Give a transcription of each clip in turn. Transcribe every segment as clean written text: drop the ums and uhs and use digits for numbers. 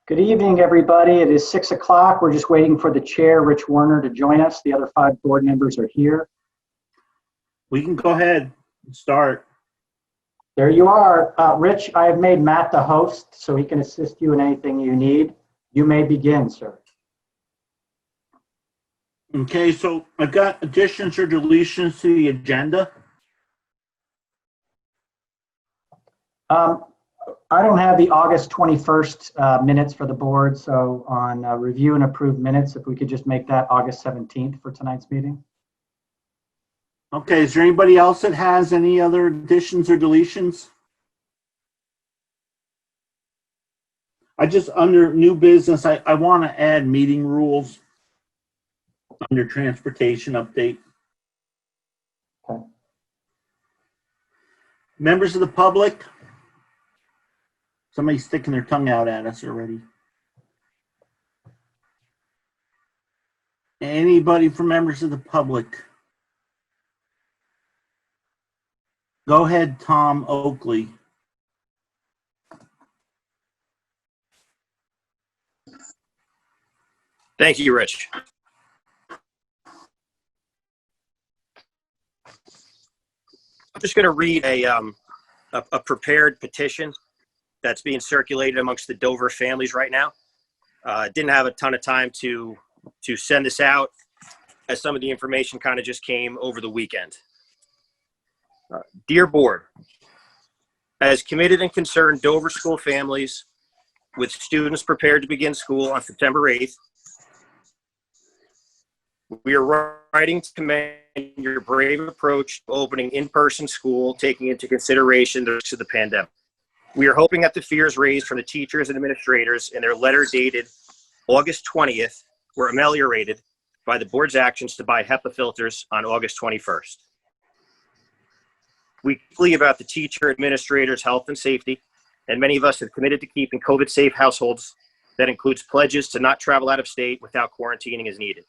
Good evening, everybody. It is 6 o'clock. We're just waiting for the chair, Rich Werner, to join us. The other 5 board members are here. We can go ahead and start. There you are. Rich, I have made Matt the host so he can assist you in anything you need. You may begin, sir. Okay, so I've got additions or deletions to the agenda. I don't have the August 21st minutes for the board, so on review and approve minutes, if we could just make that August 17th for tonight's meeting. Okay, is there anybody else that has any other additions or deletions? Under new business, I want to add meeting rules under transportation update. Okay. Members of the public. Somebody's sticking their tongue out at us already. Anybody from members of the public? Go ahead, Tom Oakley. Thank you, Rich. I'm just going to read a prepared petition that's being circulated amongst the Dover families right now. Didn't have a ton of time to send this out, as some of the information kind of just came over the weekend. Dear Board, as committed and concerned Dover school families with students prepared to begin school on September 8th, we are writing to commend your brave approach to opening in-person school, taking into consideration the risks of the pandemic. We are hoping that the fears raised from the teachers and administrators in their letter dated August 20th were ameliorated by the board's actions to buy HEPA filters on August 21st. We feel about the teacher administrators' health and safety, and many of us have committed to keeping COVID-safe households. That includes pledges to not travel out of state without quarantining as needed.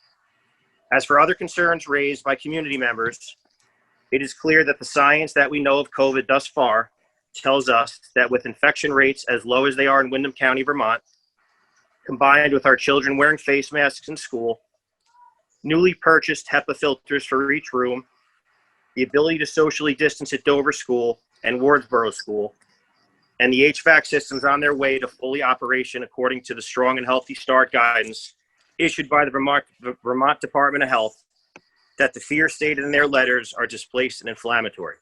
As for other concerns raised by community members, it is clear that the science that we know of COVID thus far tells us that with infection rates as low as they are in Windham County, Vermont, combined with our children wearing face masks in school, newly purchased HEPA filters for each room, the ability to socially distance at Dover School and Wardsboro School, and the HVAC systems on their way to fully operation according to the Strong and Healthy Start guidance issued by the Vermont Department of Health, that the fears stated in their letters are displaced and inflammatory.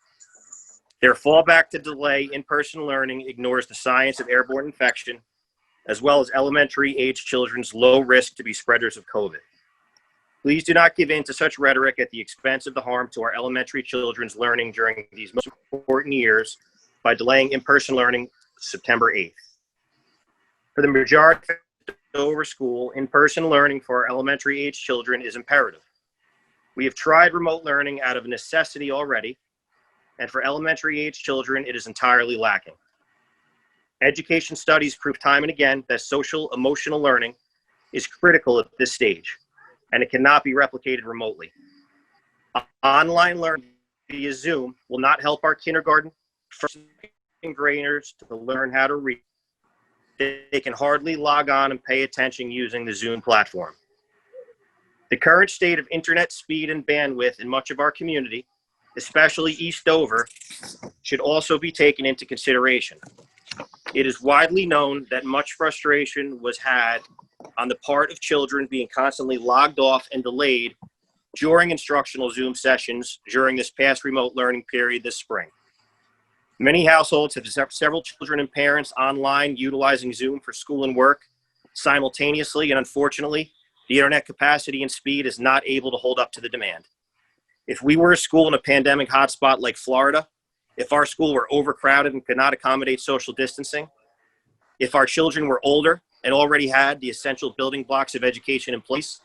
Their fallback to delay in-person learning ignores the science of airborne infection, as well as elementary age children's low risk to be spreaders of COVID. Please do not give in to such rhetoric at the expense of the harm to our elementary children's learning during these most important years by delaying in-person learning September 8th. For the majority of Dover School, in-person learning for our elementary age children is imperative. We have tried remote learning out of necessity already, and for elementary age children, it is entirely lacking. Education studies prove time and again that social emotional learning is critical at this stage, and it cannot be replicated remotely. Online learning via Zoom will not help our kindergarten, first and second graders to learn how to read. They can hardly log on and pay attention using the Zoom platform. The current state of internet speed and bandwidth in much of our community, especially East Dover, should also be taken into consideration. It is widely known that much frustration was had on the part of children being constantly logged off and delayed during instructional Zoom sessions during this past remote learning period this spring. Many households have several children and parents online utilizing Zoom for school and work simultaneously, and unfortunately, the internet capacity and speed is not able to hold up to the demand. If we were a school in a pandemic hotspot like Florida, if our school were overcrowded and could not accommodate social distancing, if our children were older and already had the essential building blocks of education in place,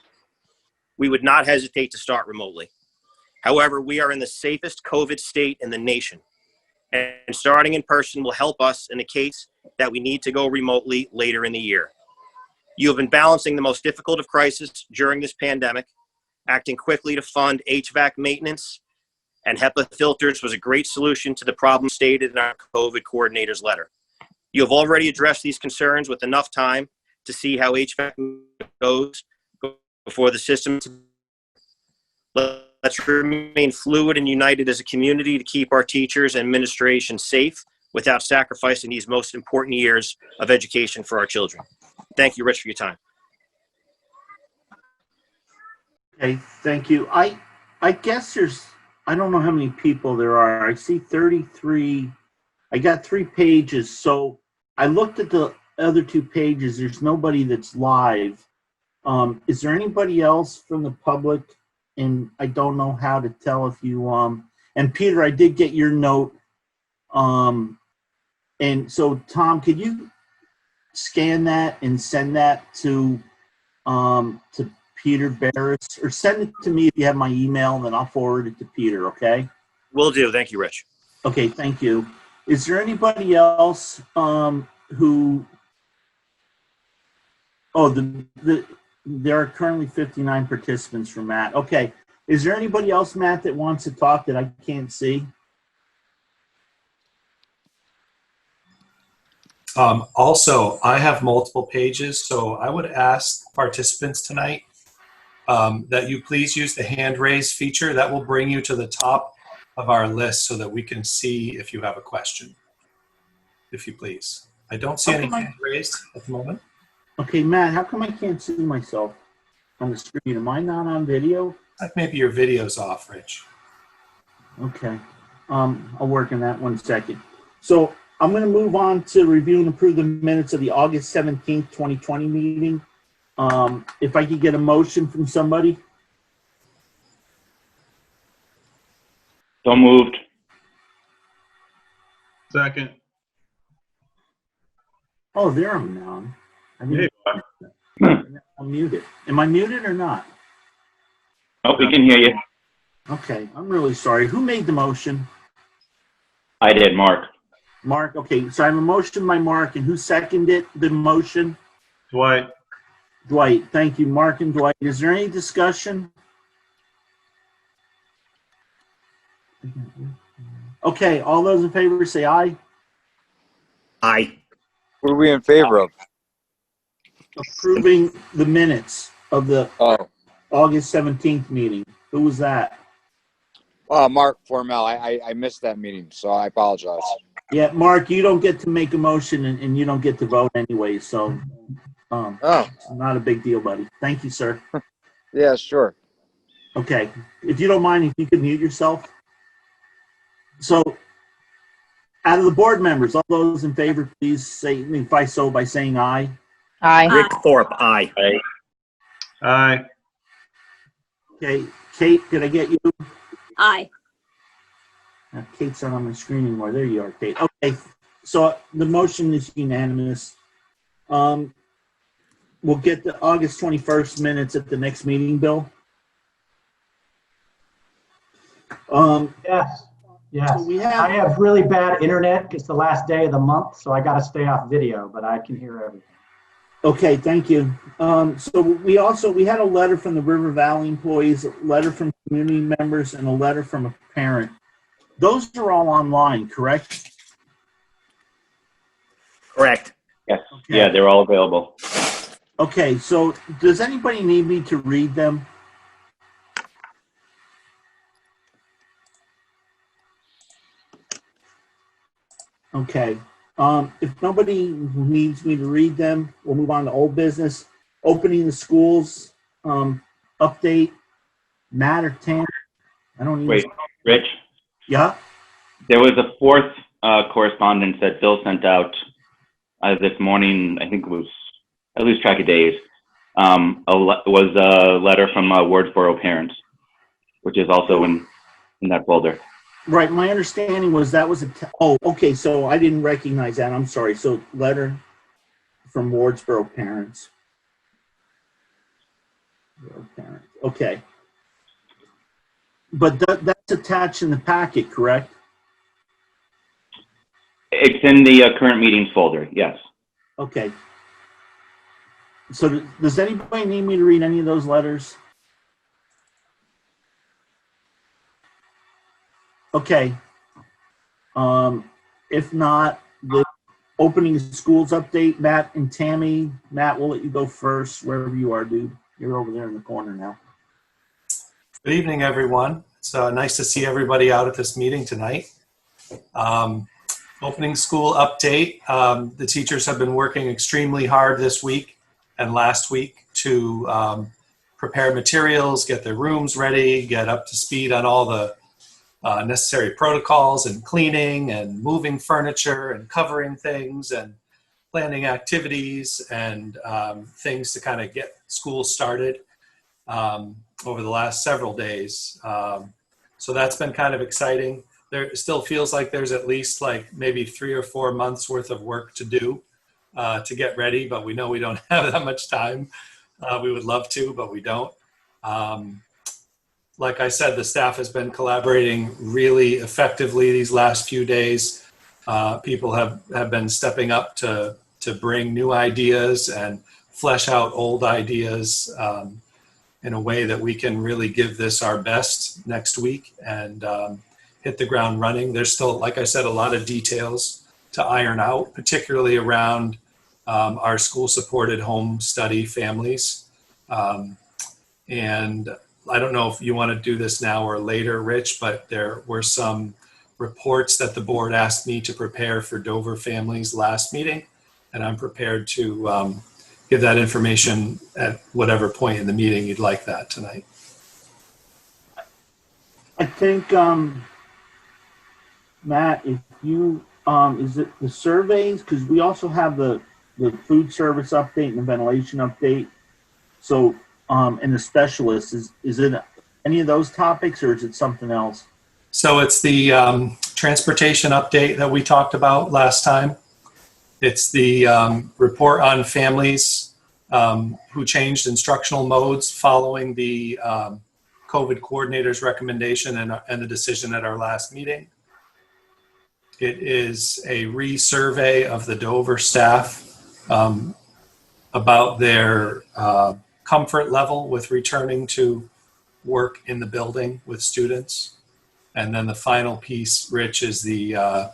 we would not hesitate to start remotely. However, we are in the safest COVID state in the nation, and starting in person will help us in the case that we need to go remotely later in the year. You have been balancing the most difficult of crises during this pandemic, acting quickly to fund HVAC maintenance, and HEPA filters was a great solution to the problem stated in our COVID coordinator's letter. You have already addressed these concerns with enough time to see how HVAC goes before the system. Let's remain fluid and united as a community to keep our teachers and administration safe without sacrificing these most important years of education for our children. Thank you, Rich, for your time. Okay, thank you. I guess I don't know how many people there are. I see 33. I got 3 pages. So I looked at the other 2 pages. There's nobody that's live. Is there anybody else from the public? And I don't know how to tell if you, and Peter, I did get your note. And so Tom, could you scan that and send that to Peter Barris, or send it to me if you have my email, and then I'll forward it to Peter, okay? Will do. Thank you, Rich. Okay, thank you. Is there anybody else who, there are currently 59 participants for Matt. Okay, is there anybody else, Matt, that wants to talk that I can't see? Also, I have multiple pages, so I would ask participants tonight that you please use the hand raise feature. That will bring you to the top of our list so that we can see if you have a question, if you please. I don't see any hand raised at the moment. Okay, Matt, how come I can't see myself on the screen? Am I not on video? Maybe your video's off, Rich. Okay, I'll work on that 1 second. So I'm going to move on to review and approve the minutes of the August 17th, 2020 meeting. If I could get a motion from somebody. So moved. Second. Oh, there I'm now. I Yeah, didn't, I'm muted. Am I muted or not? Oh, we can hear you. Okay, I'm really sorry. Who made the motion? I did, Mark. Mark. Okay, so I have a motion by Mark, and who seconded the motion? Dwight. Dwight. Thank you, Mark and Dwight. Is there any discussion? Okay, all those in favor say aye. Aye. What are we in favor of? Approving the minutes of the Oh, August 17th meeting. Who was that? Mark Formel. I missed that meeting, so I apologize. Yeah, Mark, you don't get to make a motion, and you don't get to vote anyway, so Oh, it's not a big deal, buddy. Thank you, sir. yeah, sure. Okay, if you don't mind, if you could mute yourself. So, out of the board members, all those in favor, please signify so by saying aye. Aye. Rick Thorpe, aye. Aye. Okay, Kate, did I get you? Aye. Kate's not on my screen anymore. There you are, Kate. Okay, so the motion is unanimous. We'll get the August 21st minutes at the next meeting, Bill. Yes, yes. So we I have really bad internet. It's the last day of the month, so I got to stay off video, but I can hear everything. Okay, thank you. So we had a letter from the River Valley employees, a letter from community members, and a letter from a parent. Those are all online, correct? Correct. Yes. Okay. Yeah, they're all available. Okay, so does anybody need me to read them? Okay. If nobody needs me to read them, we'll move on to old business. Opening the schools, update, Matt or Tam? I don't need. Wait, Rich, Yeah? there was a fourth correspondence that Bill sent out this morning. I think it was, I lose track of days. Was a letter from Wardsboro parents, which is also in that folder. Right, my understanding was that was oh, okay, so I didn't recognize that, I'm sorry. So letter from Wardsboro parents. Okay. But that's attached in the packet, correct? It's in the current meetings folder, yes. Okay. So does anybody need me to read any of those letters? Okay. If not, opening schools update, Matt and Tammy. Matt, we'll let you go first, wherever you are, dude. You're over there in the corner now. Good evening, everyone. It's nice to see everybody out at this meeting tonight. Opening school update. The teachers have been working extremely hard this week and last week to prepare materials, get their rooms ready, get up to speed on all the necessary protocols and cleaning and moving furniture and covering things and planning activities and things to kind of get school started over the last several days. So that's been kind of exciting. There still feels like there's at least like maybe 3 or 4 months worth of work to do to get ready, but we know we don't have that much time. We would love to, but we don't. Like I said, the staff has been collaborating really effectively these last few days. People have been stepping up to bring new ideas and flesh out old ideas in a way that we can really give this our best next week and hit the ground running. There's still, like I said, a lot of details to iron out, particularly around our school-supported home study families. And I don't know if you want to do this now or later, Rich, but there were some reports that the board asked me to prepare for Dover families last meeting, and I'm prepared to give that information at whatever point in the meeting you'd like that tonight. I think, Matt, if you, is it the surveys? Because we also have the food service update and the ventilation update. So, and the specialists, is it any of those topics or is it something else? So it's the transportation update that we talked about last time. It's the report on families who changed instructional modes following the COVID coordinator's recommendation and the decision at our last meeting. It is a resurvey of the Dover staff about their comfort level with returning to work in the building with students. And then the final piece, Rich, is the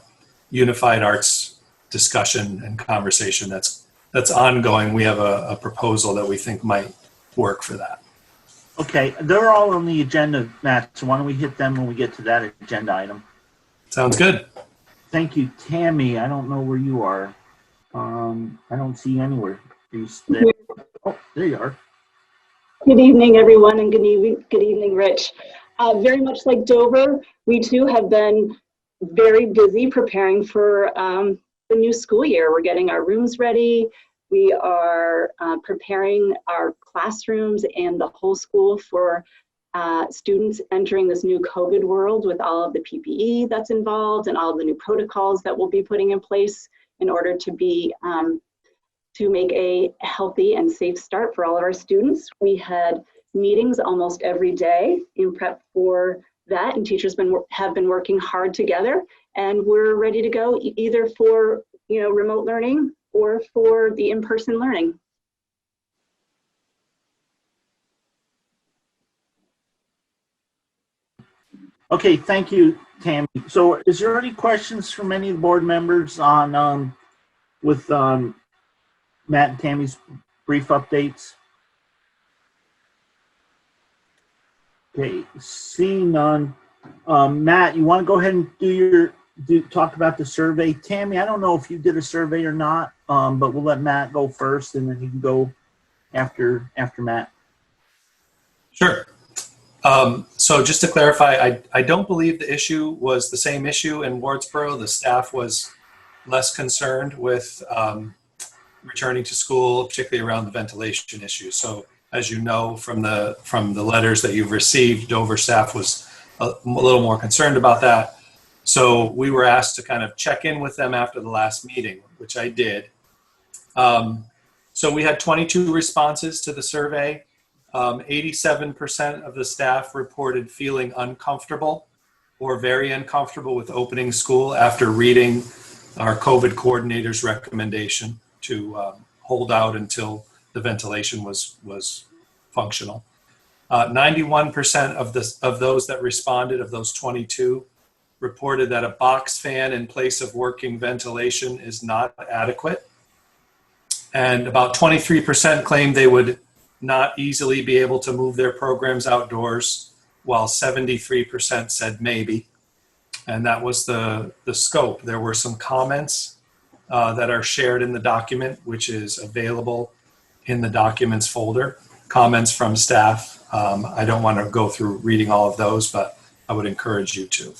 unified arts discussion and conversation that's ongoing. We have a proposal that we think might work for that. Okay, they're all on the agenda, Matt, so why don't we hit them when we get to that agenda item? Sounds good. Thank you. Tammy, I don't know where you are. I don't see you anywhere. Are you there? Oh, there you are. Good evening, everyone, and good evening, Rich. Very much like Dover, we too have been very busy preparing for the new school year. We're getting our rooms ready. We are preparing our classrooms and the whole school for students entering this new COVID world with all of the PPE that's involved and all of the new protocols that we'll be putting in place in order to be to make a healthy and safe start for all of our students. We had meetings almost every day in prep for that, and teachers have been working hard together, and we're ready to go either for remote learning or for the in-person learning. Okay, thank you, Tammy. So is there any questions from any of the board members on with Matt and Tammy's brief updates? Okay, seeing none. Matt, you want to go ahead and talk about the survey? Tammy, I don't know if you did a survey or not, but we'll let Matt go first, and then you can go after Matt. Sure. So just to clarify, I don't believe the issue was the same issue in Wardsboro. The staff was less concerned with returning to school, particularly around the ventilation issue. So as you know from the letters that you've received, Dover staff was a little more concerned about that. So we were asked to kind of check in with them after the last meeting, which I did. So we had 22 responses to the survey. 87% of the staff reported feeling uncomfortable or very uncomfortable with opening school after reading our COVID coordinator's recommendation to hold out until the ventilation was functional. 91% of those that responded, of those 22, reported that a box fan in place of working ventilation is not adequate. And about 23% claimed they would not easily be able to move their programs outdoors, while 73% said maybe. And that was the scope. There were some comments that are shared in the document, which is available in the documents folder, comments from staff. I don't want to go through reading all of those, but I would encourage you to.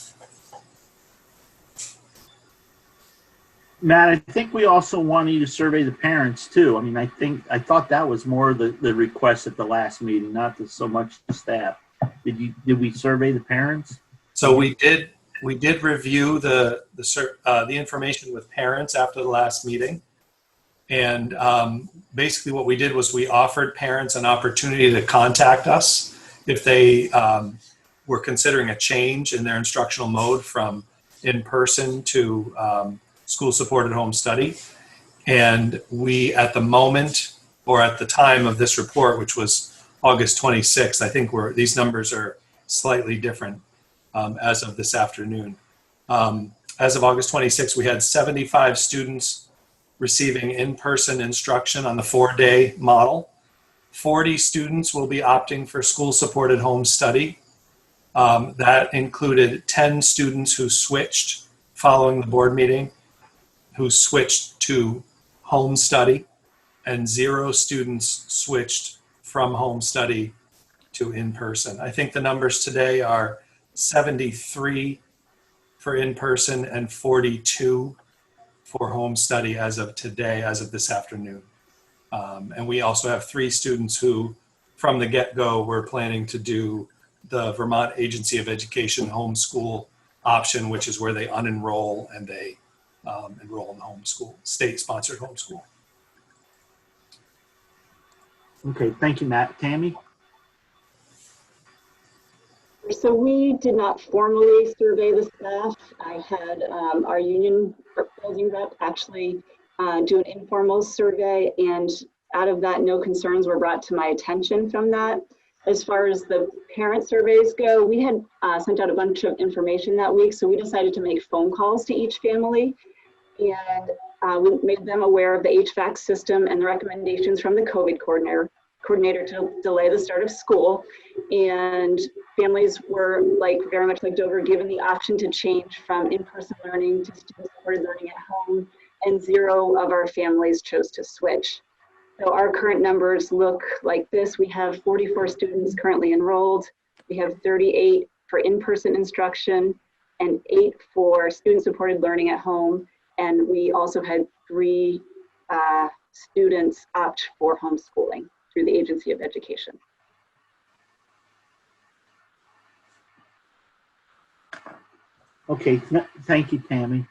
Matt, I think we also want you to survey the parents too. I mean, I thought that was more the request at the last meeting, not so much the staff. Did we survey the parents? So we did review the information with parents after the last meeting. And basically what we did was we offered parents an opportunity to contact us if they were considering a change in their instructional mode from in-person to school-supported home study. And we, at the moment, or at the time of this report, which was August 26th, I think these numbers are slightly different as of this afternoon. As of August 26th, we had 75 students receiving in-person instruction on the 4-day model. 40 students will be opting for school-supported home study. That included 10 students who switched following the board meeting, who switched to home study, and 0 students switched from home study to in-person. I think the numbers today are 73 for in-person and 42 for home study as of today, as of this afternoon. And we also have 3 students who, from the get-go, were planning to do the Vermont Agency of Education homeschool option, which is where they unenroll and they enroll in the homeschool, state-sponsored homeschool. Okay, thank you, Matt. Tammy? So we did not formally survey the staff. I had our union building rep actually do an informal survey, and out of that, no concerns were brought to my attention from that. As far as the parent surveys go, we had sent out a bunch of information that week, so we decided to make phone calls to each family, and we made them aware of the HVAC system and the recommendations from the COVID coordinator to delay the start of school. And families were very much like Dover, given the option to change from in-person learning to student-supported learning at home, and 0 of our families chose to switch. So our current numbers look like this. We have 44 students currently enrolled. We have 38 for in-person instruction and 8 for student-supported learning at home. And we also had 3 students opt for homeschooling through the Agency of Education. Okay, thank you, Tammy.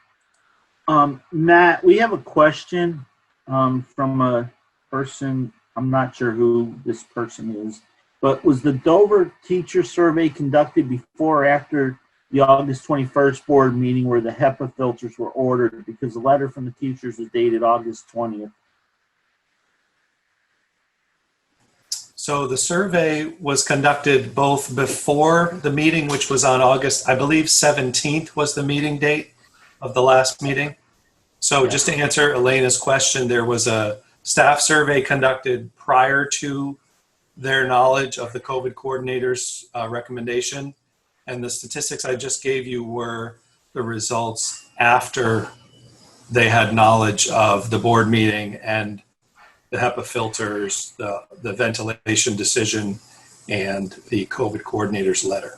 Matt, we have a question from a person, I'm not sure who this person is, but was the Dover teacher survey conducted before or after the August 21st board meeting where the HEPA filters were ordered? Because the letter from the teachers was dated August 20th. So the survey was conducted both before the meeting, which was on August, I believe 17th was the meeting date of the last meeting. So just to answer Elena's question, there was a staff survey conducted prior to their knowledge of the COVID coordinator's recommendation. And the statistics I just gave you were the results after they had knowledge of the board meeting and the HEPA filters, the ventilation decision, and the COVID coordinator's letter.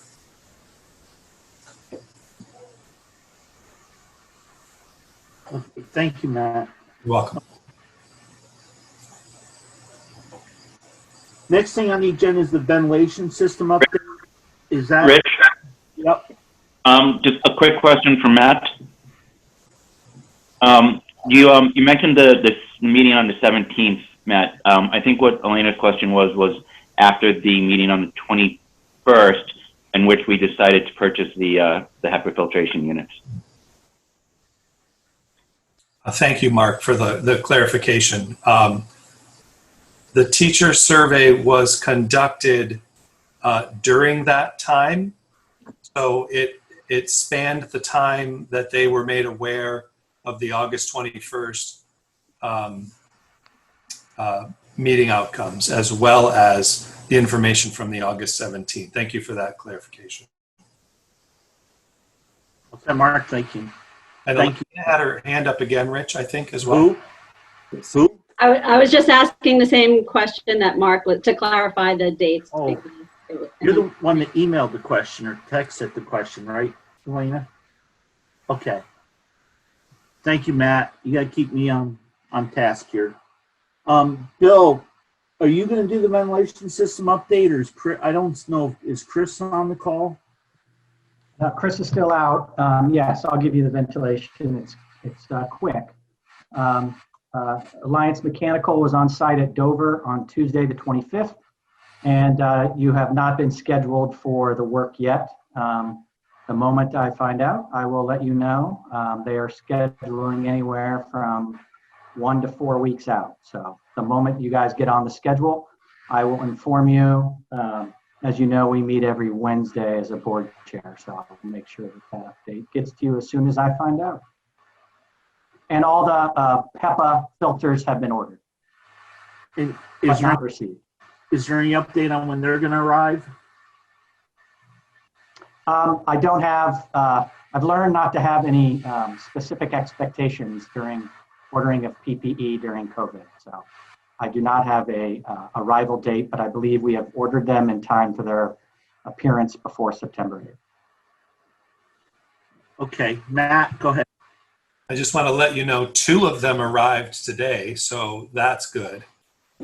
Okay, thank you, Matt. You're welcome. Next thing on the agenda is the ventilation system update. Is that? Rich? Yep. Just a quick question for Matt. You mentioned this meeting on the 17th, Matt. I think what Elena's question was after the meeting on the 21st, in which we decided to purchase the HEPA filtration units. Thank you, Mark, for the clarification. The teacher survey was conducted during that time. So it spanned the time that they were made aware of the August 21st meeting outcomes, as well as the information from the August 17th. Thank you for that clarification. Okay, Mark, thank you. And Thank you. Elena had her hand up again, Rich, I think, as well. Who? I was just asking the same question that Mark, to clarify the dates. Oh, you're the one that emailed the question or texted the question, right, Elena? Okay. Thank you, Matt. You got to keep me on task here. Bill, are you going to do the ventilation system update, or is Chris, I don't know, is Chris on the call? Chris is still out. Yes, I'll give you the ventilation. It's quick. Alliance Mechanical was on site at Dover on Tuesday the 25th, and you have not been scheduled for the work yet. The moment I find out, I will let you know. They are scheduling anywhere from 1 to 4 weeks out. So the moment you guys get on the schedule, I will inform you. As you know, we meet every Wednesday as a board chair, so I'll make sure that update gets to you as soon as I find out. And all the HEPA filters have been ordered, but not received. Is there any update on when they're going to arrive? I don't have, I've learned not to have any specific expectations during ordering of PPE during COVID. So I do not have a arrival date, but I believe we have ordered them in time for their appearance before September 8th. Okay, Matt, go ahead. I just want to let you know 2 of them arrived today, so that's good.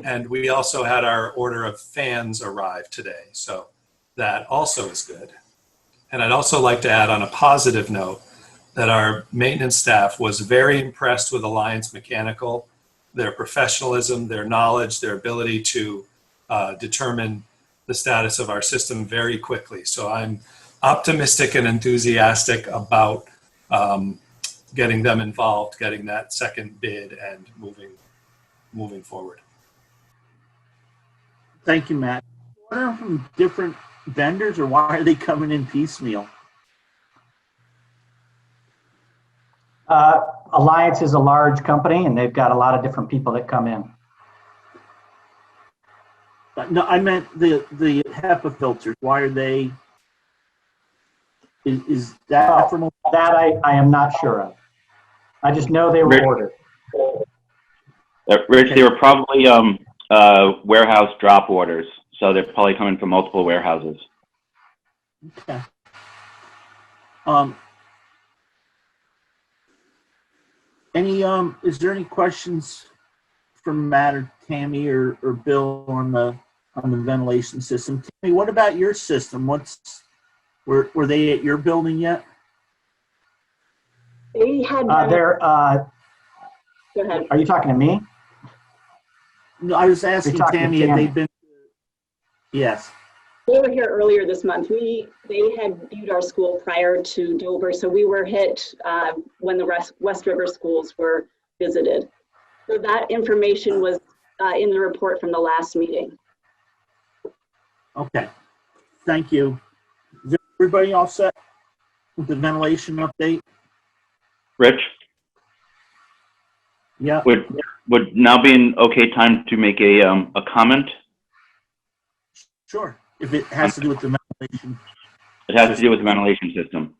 And we also had our order of fans arrive today, so that also is good. And I'd also like to add on a positive note that our maintenance staff was very impressed with Alliance Mechanical, their professionalism, their knowledge, their ability to determine the status of our system very quickly. So I'm optimistic and enthusiastic about getting them involved, getting that second bid, and moving forward. Thank you, Matt. What are from different vendors, or why are they coming in piecemeal? Alliance is a large company, and they've got a lot of different people that come in. No, I meant the HEPA filters. Why are they? Is that from that I am not sure of. I just know they were ordered. Rich, they were probably warehouse drop orders, so they're probably coming from multiple warehouses. Okay. Is there any questions from Matt or Tammy or Bill on the ventilation system? Tammy, what about your system? Were they at your building yet? They had. Go ahead. Are you talking to me? No, I was asking Tammy if they've been. Yes. They were here earlier this month. They had viewed our school prior to Dover, so we were hit when the West River schools were visited. So that information was in the report from the last meeting. Okay. Thank you. Is everybody all set with the ventilation update? Rich? Yeah. Would now be an okay time to make a comment? Sure. If it has to do with the ventilation. It has to do with the ventilation system.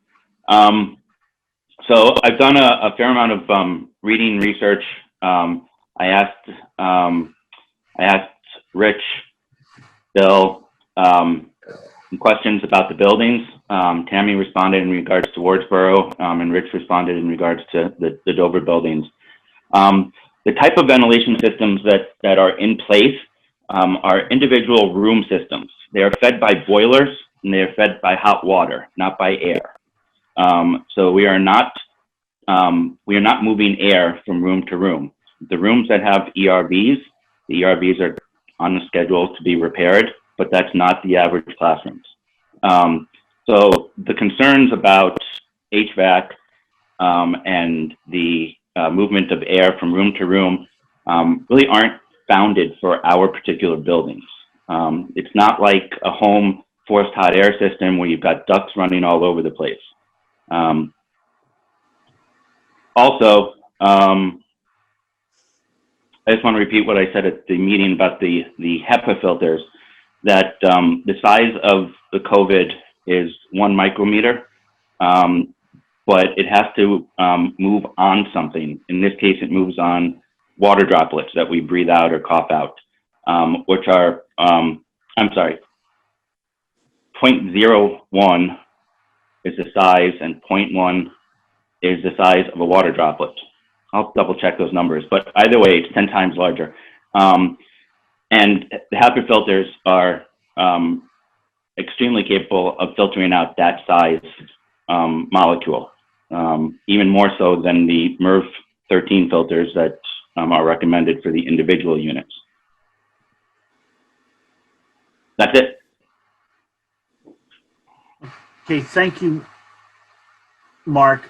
So I've done a fair amount of reading research. I asked Rich, Bill, some questions about the buildings. Tammy responded in regards to Wardsboro, and Rich responded in regards to the Dover buildings. The type of ventilation systems that are in place are individual room systems. They are fed by boilers, and they are fed by hot water, not by air. So we are not moving air from room to room. The rooms that have ERVs, the ERVs are on the schedule to be repaired, but that's not the average classrooms. So the concerns about HVAC and the movement of air from room to room really aren't founded for our particular buildings. It's not like a home forced hot air system where you've got ducts running all over the place. Also, I just want to repeat what I said at the meeting about the HEPA filters, that the size of the COVID is 1 micrometer, but it has to move on something. In this case, it moves on water droplets that we breathe out or cough out, which are, 0.01 is the size and 0.1 is the size of a water droplet. I'll double check those numbers, but either way, it's 10 times larger. And the HEPA filters are extremely capable of filtering out that size molecule, even more so than the MERV 13 filters that are recommended for the individual units. That's it. Okay, thank you, Mark.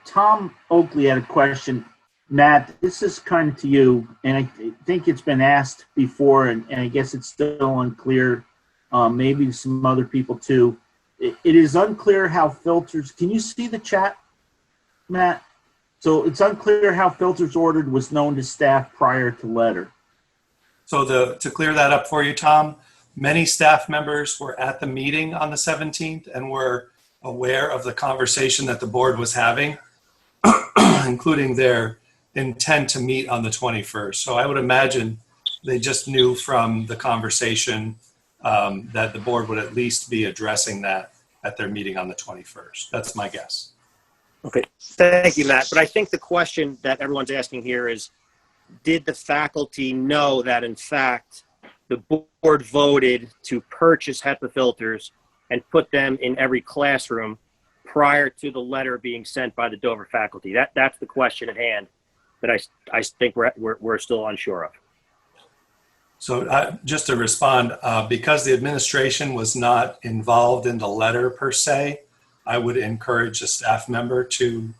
Tom Oakley had a question. Matt, this is kind of to you, and I think it's been asked before, and I guess it's still unclear, maybe to some other people too. It is unclear how filters, can you see the chat, Matt? So it's unclear how filters ordered was known to staff prior to letter. So to clear that up for you, Tom, many staff members were at the meeting on the 17th and were aware of the conversation that the board was having, including their intent to meet on the 21st. So I would imagine they just knew from the conversation that the board would at least be addressing that at their meeting on the 21st. That's my guess. Okay, thank you, Matt. But I think the question that everyone's asking here is, did the faculty know that in fact the board voted to purchase HEPA filters and put them in every classroom prior to the letter being sent by the Dover faculty? That's the question at hand that I think we're still unsure of. So just to respond, because the administration was not involved in the letter per se, I would encourage a staff member to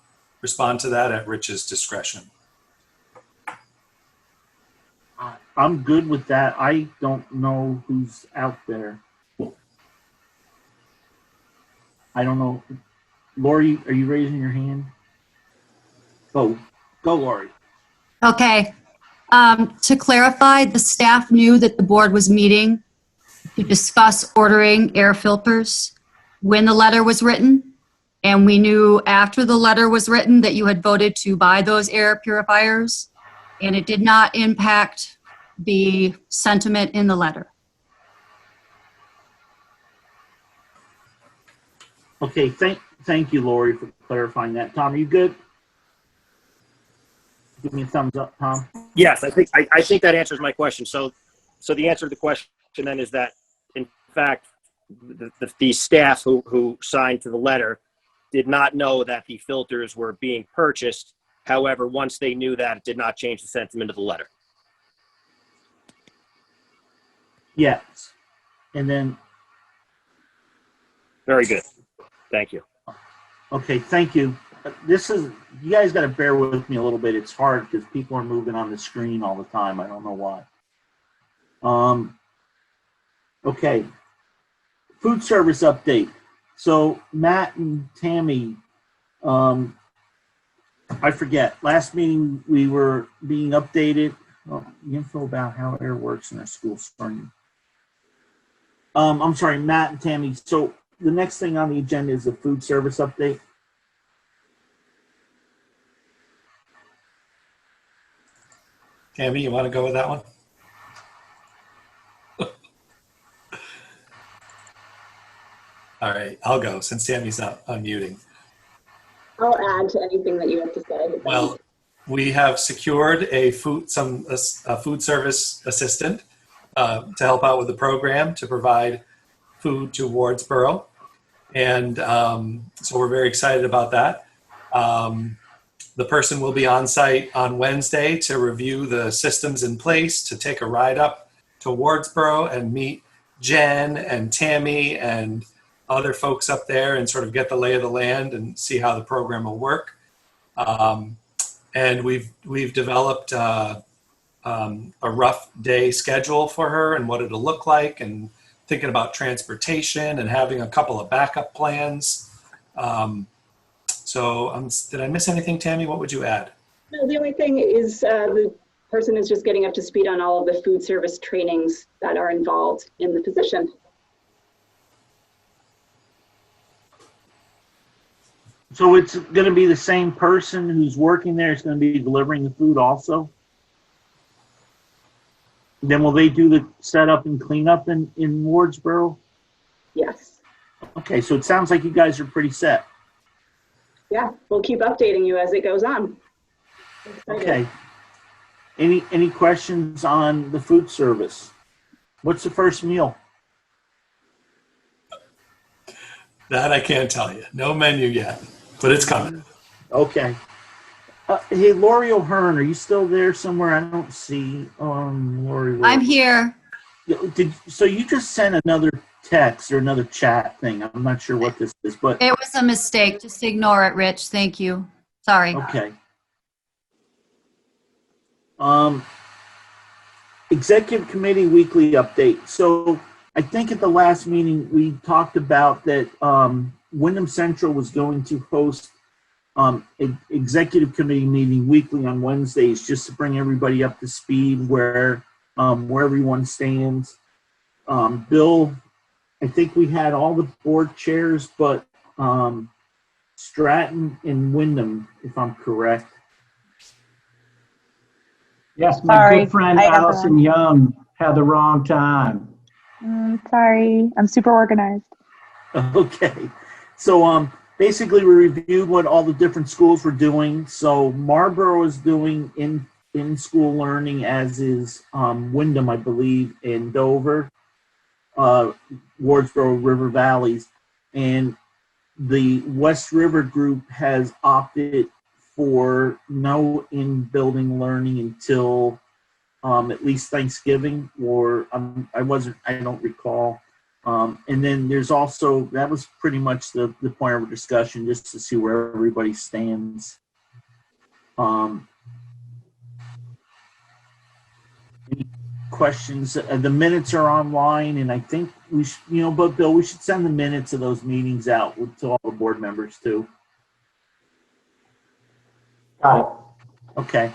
respond to that at Rich's discretion. I'm good with that. I don't know who's out there. I don't know. Lori, are you raising your hand? Go, Lori. Okay. To clarify, the staff knew that the board was meeting to discuss ordering air filters when the letter was written. And we knew after the letter was written that you had voted to buy those air purifiers, and it did not impact the sentiment in the letter. Okay, thank you, Lori, for clarifying that. Tom, are you good? Give me a thumbs up, Tom. Yes, I think that answers my question. So the answer to the question then is that, in fact, the staff who signed to the letter did not know that the filters were being purchased. However, once they knew that, it did not change the sentiment of the letter. Yes. And then. Very good. Thank you. Okay, thank you. You guys got to bear with me a little bit. It's hard because people are moving on the screen all the time. I don't know why. Okay. Food service update. So Matt and Tammy, I forget, last meeting we were being updated. Info about how air works in our school starting. I'm sorry, Matt and Tammy. So the next thing on the agenda is the food service update. Tammy, you want to go with that one? All right, I'll go since Tammy's not unmuting. I'll add to anything that you have to say. Well, we have secured a food service assistant to help out with the program to provide food to Wardsboro. And so we're very excited about that. The person will be on site on Wednesday to review the systems in place, to take a ride up to Wardsboro and meet Jen and Tammy and other folks up there and sort of get the lay of the land and see how the program will work. And we've developed a rough day schedule for her and what it'll look like, and thinking about transportation and having a couple of backup plans. So did I miss anything, Tammy? What would you add? No, the only thing is the person is just getting up to speed on all of the food service trainings that are involved in the position. So it's going to be the same person who's working there is going to be delivering the food also? Then will they do the setup and cleanup in Wardsboro? Yes. Okay, so it sounds like you guys are pretty set. Yeah, we'll keep updating you as it goes on. Okay. Any questions on the food service? What's the first meal? That I can't tell you. No menu yet, but it's coming. Okay. Hey, Lori O'Hearn, are you still there somewhere? I don't see Lori. I'm here. So you just sent another text or another chat thing. I'm not sure what this is, but It was a mistake. Just ignore it, Rich. Thank you. Sorry. okay. Executive Committee weekly update. So I think at the last meeting we talked about that Wyndham Central was going to host an executive committee meeting weekly on Wednesdays just to bring everybody up to speed where everyone stands. Bill, I think we had all the board chairs, but Stratton and Wyndham, if I'm correct. Yes, my Sorry. good friend Hi, Allison Young had the wrong time. Sorry, I'm super organized. Okay. So basically we reviewed what all the different schools were doing. So Marlboro is doing in-school learning, as is Wyndham, I believe, and Dover, Wardsboro, River Valleys. And the West River group has opted for no in-building learning until at least Thanksgiving, or I don't recall. And then there's also, that was pretty much the point of our discussion, just to see where everybody stands. Any questions? The minutes are online, and I think we should, but Bill, we should send the minutes of those meetings out to all the board members too. Got it. Okay.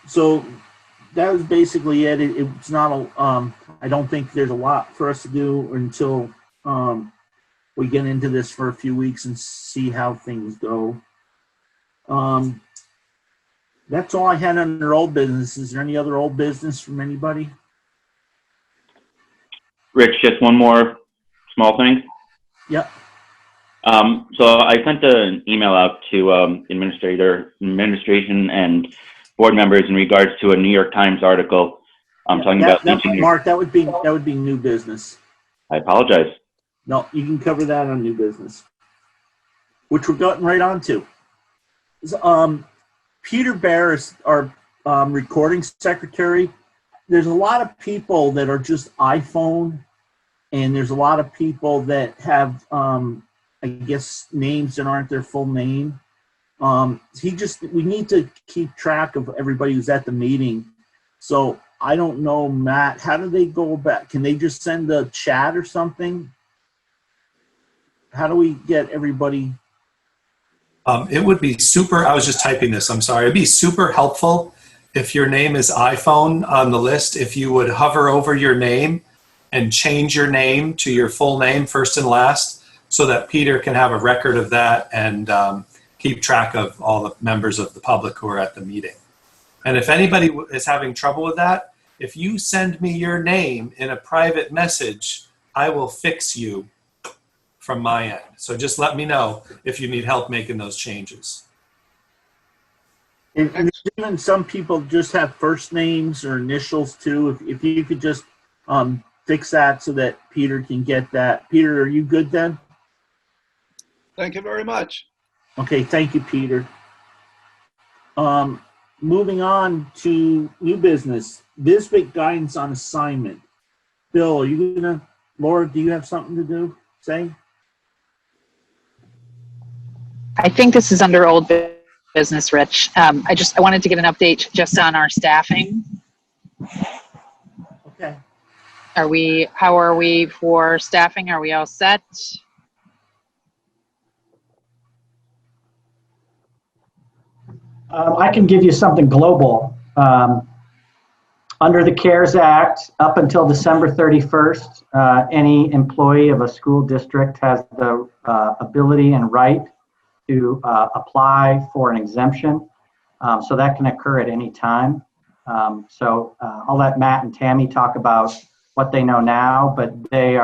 So that was basically it. It's not a, I don't think there's a lot for us to do until we get into this for a few weeks and see how things go. That's all I had under old business. Is there any other old business from anybody? Rich, just one more small thing. Yep. So I sent an email out to administration and board members in regards to a New York Times article talking about Mark, that would be new business. I apologize. No, you can cover that on new business, which we're getting right on to. Peter Barris, our recording secretary, there's a lot of people that are just iPhone, and there's a lot of people that have, I guess, names that aren't their full name. We need to keep track of everybody who's at the meeting. So I don't know, Matt, how do they go about? Can they just send a chat or something? How do we get everybody? It would be super, I was just typing this, I'm sorry. It'd be super helpful if your name is iPhone on the list, if you would hover over your name and change your name to your full name, first and last, so that Peter can have a record of that and keep track of all the members of the public who are at the meeting. And if anybody is having trouble with that, if you send me your name in a private message, I will fix you from my end. So just let me know if you need help making those changes. And even some people just have first names or initials too. If you could just fix that so that Peter can get that. Peter, are you good then? Thank you very much. Okay, thank you, Peter. Moving on to new business. VSBIT guidance on assignment. Bill, are you Laura, do you have something to say? I think this is under old business, Rich. I wanted to get an update just on our staffing. Okay. How are we for staffing? Are we all set? I can give you something global. Under the CARES Act, up until December 31st, any employee of a school district has the ability and right to apply for an exemption. So that can occur at any time. So I'll let Matt and Tammy talk about what they know now, but they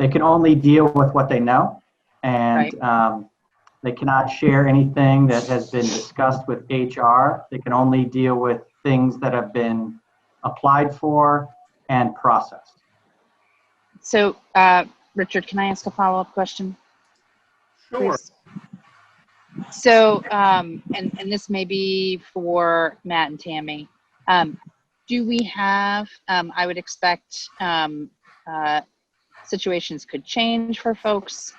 can only deal with what they know, and they cannot share anything that has been discussed with HR. They can only deal with things that have been applied for and processed. So, Richard, can I ask a follow-up question? Sure. Please? So, and this may be for Matt and Tammy. Do we have, I would expect situations could change for folks.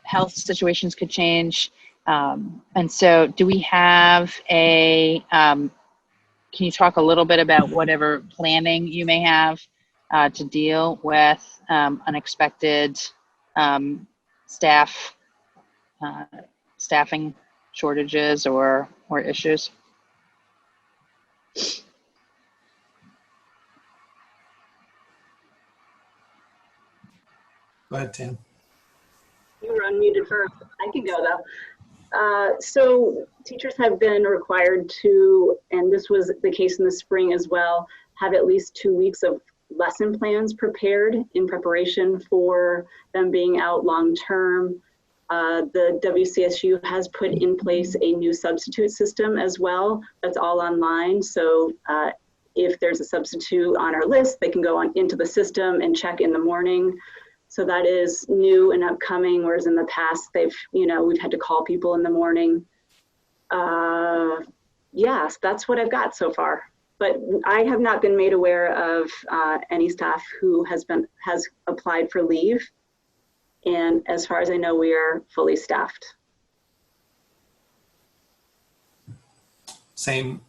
Health situations could change. And so do we have can you talk a little bit about whatever planning you may have to deal with unexpected staffing shortages or issues? Go ahead, Tam. You were unmuted first. I can go though. So teachers have been required to, and this was the case in the spring as well, have at least 2 weeks of lesson plans prepared in preparation for them being out long term. The WCSU has put in place a new substitute system as well. That's all online. So if there's a substitute on our list, they can go on into the system and check in the morning. So that is new and upcoming, whereas in the past, we've had to call people in the morning. Yes, that's what I've got so far. But I have not been made aware of any staff who has applied for leave. And as far as I know, we are fully staffed. Same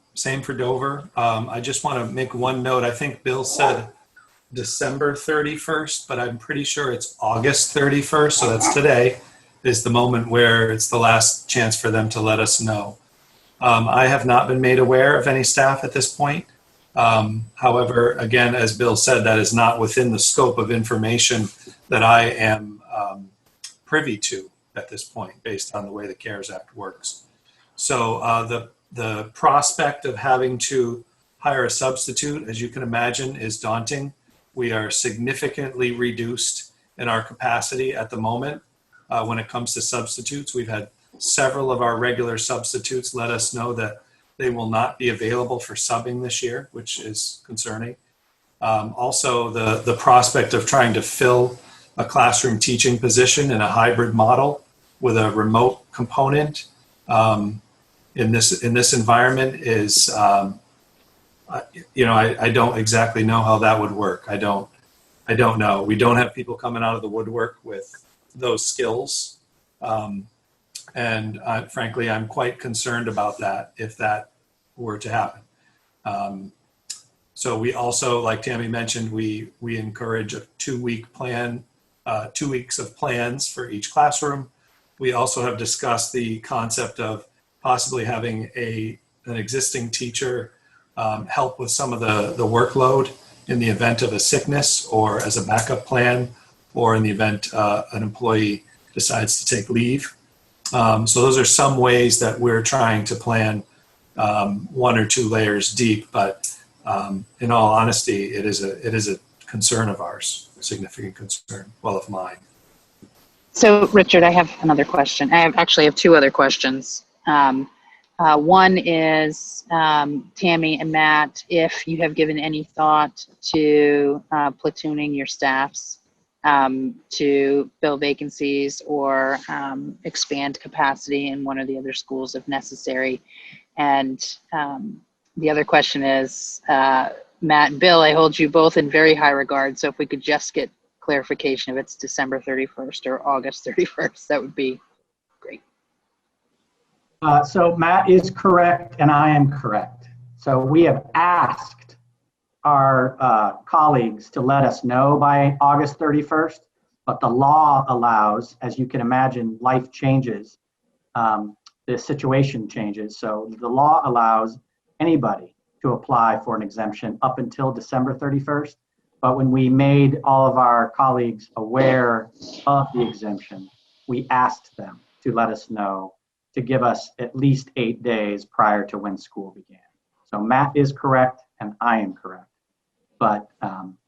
for Dover. I just want to make one note. I think Bill said December 31st, but I'm pretty sure it's August 31st. So that's today is the moment where it's the last chance for them to let us know. I have not been made aware of any staff at this point. However, again, as Bill said, that is not within the scope of information that I am privy to at this point, based on the way the CARES Act works. So the prospect of having to hire a substitute, as you can imagine, is daunting. We are significantly reduced in our capacity at the moment when it comes to substitutes. We've had several of our regular substitutes let us know that they will not be available for subbing this year, which is concerning. Also, the prospect of trying to fill a classroom teaching position in a hybrid model with a remote component in this environment is, I don't exactly know how that would work. I don't know. We don't have people coming out of the woodwork with those skills. And frankly, I'm quite concerned about that if that were to happen. So we also, like Tammy mentioned, we encourage a 2-week plan, 2 weeks of plans for each classroom. We also have discussed the concept of possibly having an existing teacher help with some of the workload in the event of a sickness or as a backup plan, or in the event an employee decides to take leave. So those are some ways that we're trying to plan 1 or 2 layers deep, but in all honesty, it is a concern of ours, a significant concern, well, of mine. So, Richard, I have another question. I actually have 2 other questions. One is, Tammy and Matt, if you have given any thought to platooning your staffs to fill vacancies or expand capacity in one or the other schools if necessary. And the other question is, Matt and Bill, I hold you both in very high regard. So if we could just get clarification if it's December 31st or August 31st, that would be great. So Matt is correct and I am correct. So we have asked our colleagues to let us know by August 31st, but the law allows, as you can imagine, life changes. the situation changes. So the law allows anybody to apply for an exemption up until December 31st. But when we made all of our colleagues aware of the exemption, we asked them to let us know, to give us at least 8 days prior to when school began. So Matt is correct and I am correct. But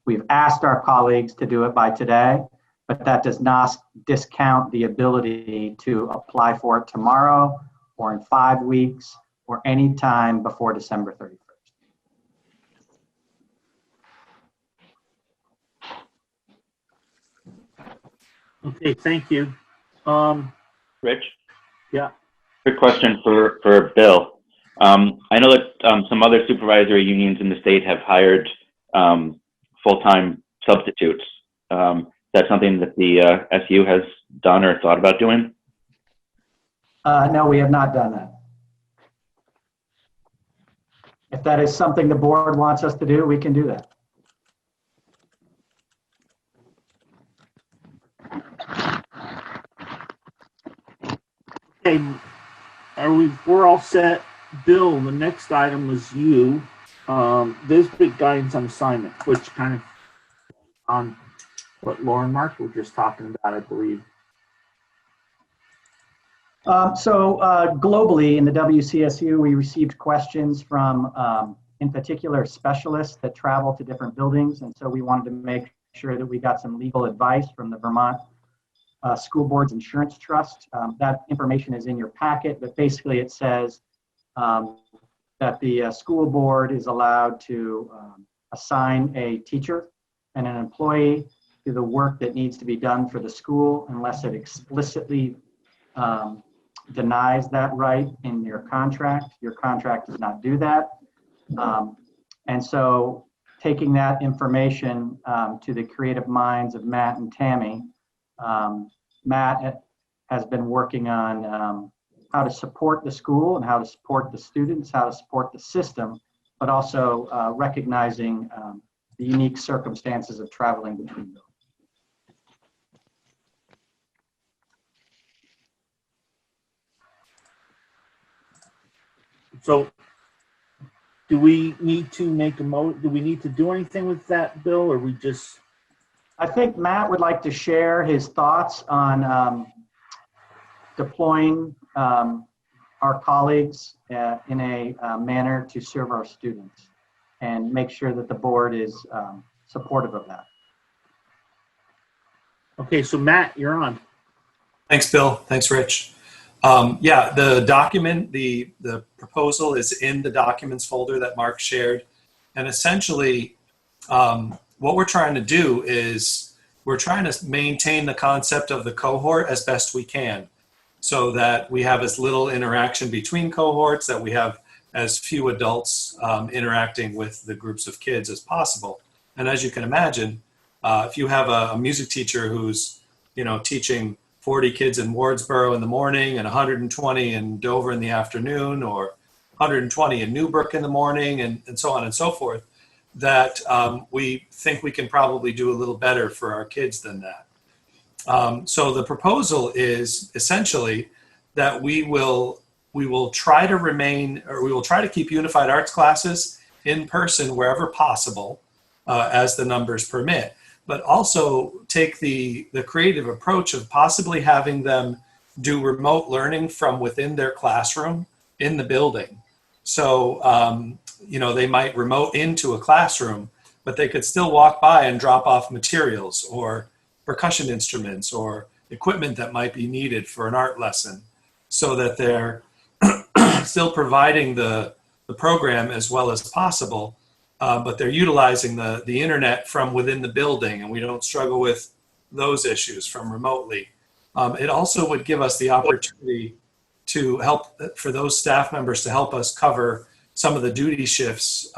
we've asked our colleagues to do it by today, but that does not discount the ability to apply for it tomorrow or in 5 weeks or any time before December 31st. Okay, thank you. Rich? Yeah. Quick question for Bill. I know that some other supervisory unions in the state have hired full-time substitutes. Is that something that the SU has done or thought about doing? No, we have not done that. If that is something the board wants us to do, we can do that. Okay, we're all set. Bill, the next item was you. VSBIT guidance on assignment, which kind of on what Lauren and Mark were just talking about, I believe. Globally in the WCSU, we received questions from, in particular, specialists that travel to different buildings. And so we wanted to make sure that we got some legal advice from the Vermont School Board's Insurance Trust. That information is in your packet, but basically it says that the school board is allowed to assign a teacher and an employee to the work that needs to be done for the school unless it explicitly denies that right in your contract. Your contract does not do that. And so taking that information to the creative minds of Matt and Tammy, Matt has been working on how to support the school and how to support the students, how to support the system, but also recognizing the unique circumstances of traveling between buildings. So do we need to make a do we need to do anything with that, Bill, or we just? I think Matt would like to share his thoughts on deploying our colleagues in a manner to serve our students and make sure that the board is supportive of that. Okay, so Matt, you're on. Thanks, Bill. Thanks, Rich. Yeah, the document, the proposal is in the documents folder that Mark shared. And essentially, what we're trying to do is we're trying to maintain the concept of the cohort as best we can so that we have as little interaction between cohorts, that we have as few adults interacting with the groups of kids as possible. And as you can imagine, if you have a music teacher who's, teaching 40 kids in Wardsboro in the morning and 120 in Dover in the afternoon, or 120 in Newbrook in the morning, and so on and so forth, that we think we can probably do a little better for our kids than that. So the proposal is essentially that we will try to remain, or we will try to keep unified arts classes in person wherever possible as the numbers permit, but also take the creative approach of possibly having them do remote learning from within their classroom in the building. So, they might remote into a classroom, but they could still walk by and drop off materials or percussion instruments or equipment that might be needed for an art lesson, so that they're still providing the program as well as possible, but they're utilizing the internet from within the building, and we don't struggle with those issues from remotely. It also would give us the opportunity to help for those staff members to help us cover some of the duty shifts,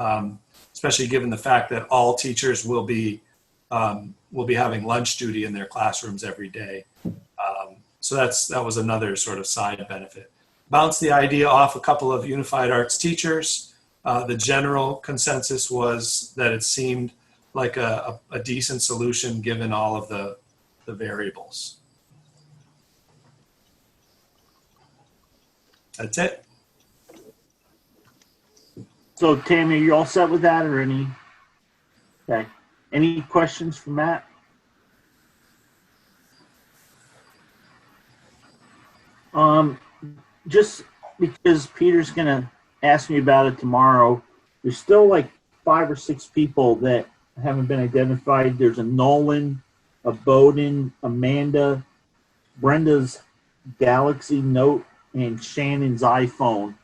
especially given the fact that all teachers will be having lunch duty in their classrooms every day. So that was another sort of side benefit. Bounce the idea off a couple of unified arts teachers. The general consensus was that it seemed like a decent solution given all of the variables. That's it. So Tammy, are you all set with that or any? Okay. Any questions for Matt? Just because Peter's gonna ask me about it tomorrow, there's still like 5 or 6 people that haven't been identified. There's a Nolan, a Bowden, Amanda, Brenda's Galaxy Note, and Shannon's iPhone.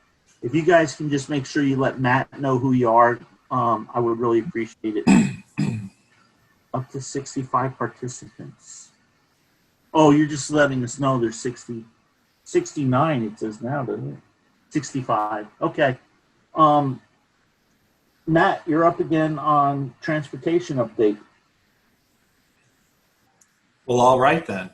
If you guys can just make sure you let Matt know who you are, I would really appreciate it. Up to 65 participants. Oh, you're just letting us know there's 69 it says now, doesn't it? 65. Okay. Matt, you're up again on transportation update. Well, all right then.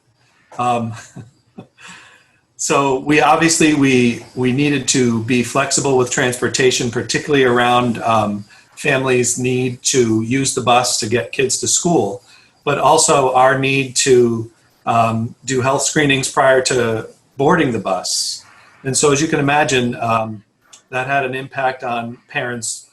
So we obviously we needed to be flexible with transportation, particularly around families' need to use the bus to get kids to school, but also our need to do health screenings prior to boarding the bus. And so, as you can imagine, that had an impact on parents'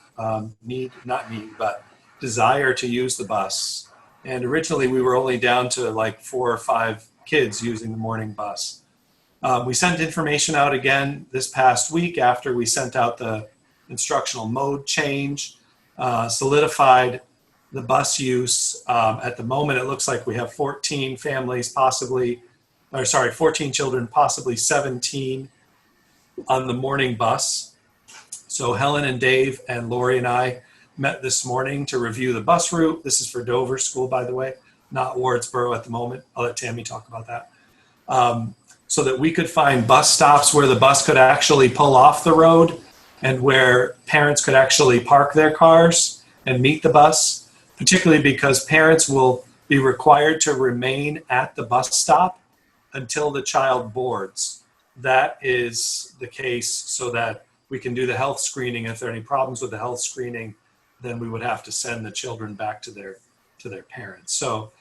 desire to use the bus. And originally, we were only down to like 4 or 5 kids using the morning bus. We sent information out again this past week after we sent out the instructional mode change, solidified the bus use. At the moment, it looks like we have 14 families, 14 children, possibly 17 on the morning bus. So Helen and Dave and Lori and I met this morning to review the bus route. This is for Dover School, by the way, not Wardsboro at the moment. I'll let Tammy talk about that. So that we could find bus stops where the bus could actually pull off the road and where parents could actually park their cars and meet the bus, particularly because parents will be required to remain at the bus stop until the child boards. That is the case so that we can do the health screening. If there are any problems with the health screening, then we would have to send the children back to their parents. So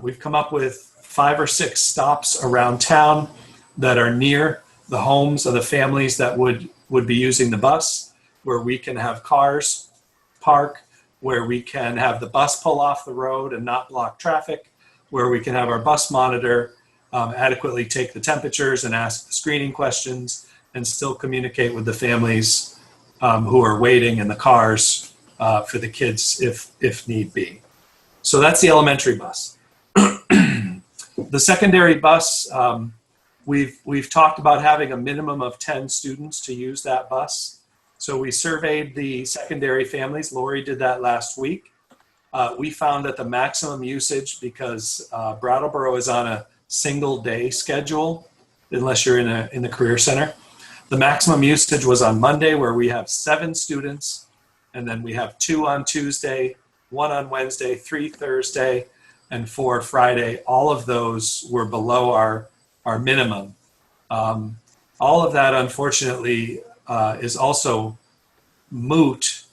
we've come up with 5 or 6 stops around town that are near the homes of the families that would be using the bus, where we can have cars park, where we can have the bus pull off the road and not block traffic, where we can have our bus monitor adequately take the temperatures and ask the screening questions and still communicate with the families who are waiting in the cars for the kids if need be. So that's the elementary bus. The secondary bus, we've talked about having a minimum of 10 students to use that bus. So we surveyed the secondary families. Lori did that last week. We found that the maximum usage, because Brattleboro is on a single day schedule, unless you're in the Career Center, the maximum usage was on Monday, where we have 7 students, and then we have 2 on Tuesday, 1 on Wednesday, 3 Thursday, and 4 Friday. All of those were below our minimum. All of that, unfortunately, is also moot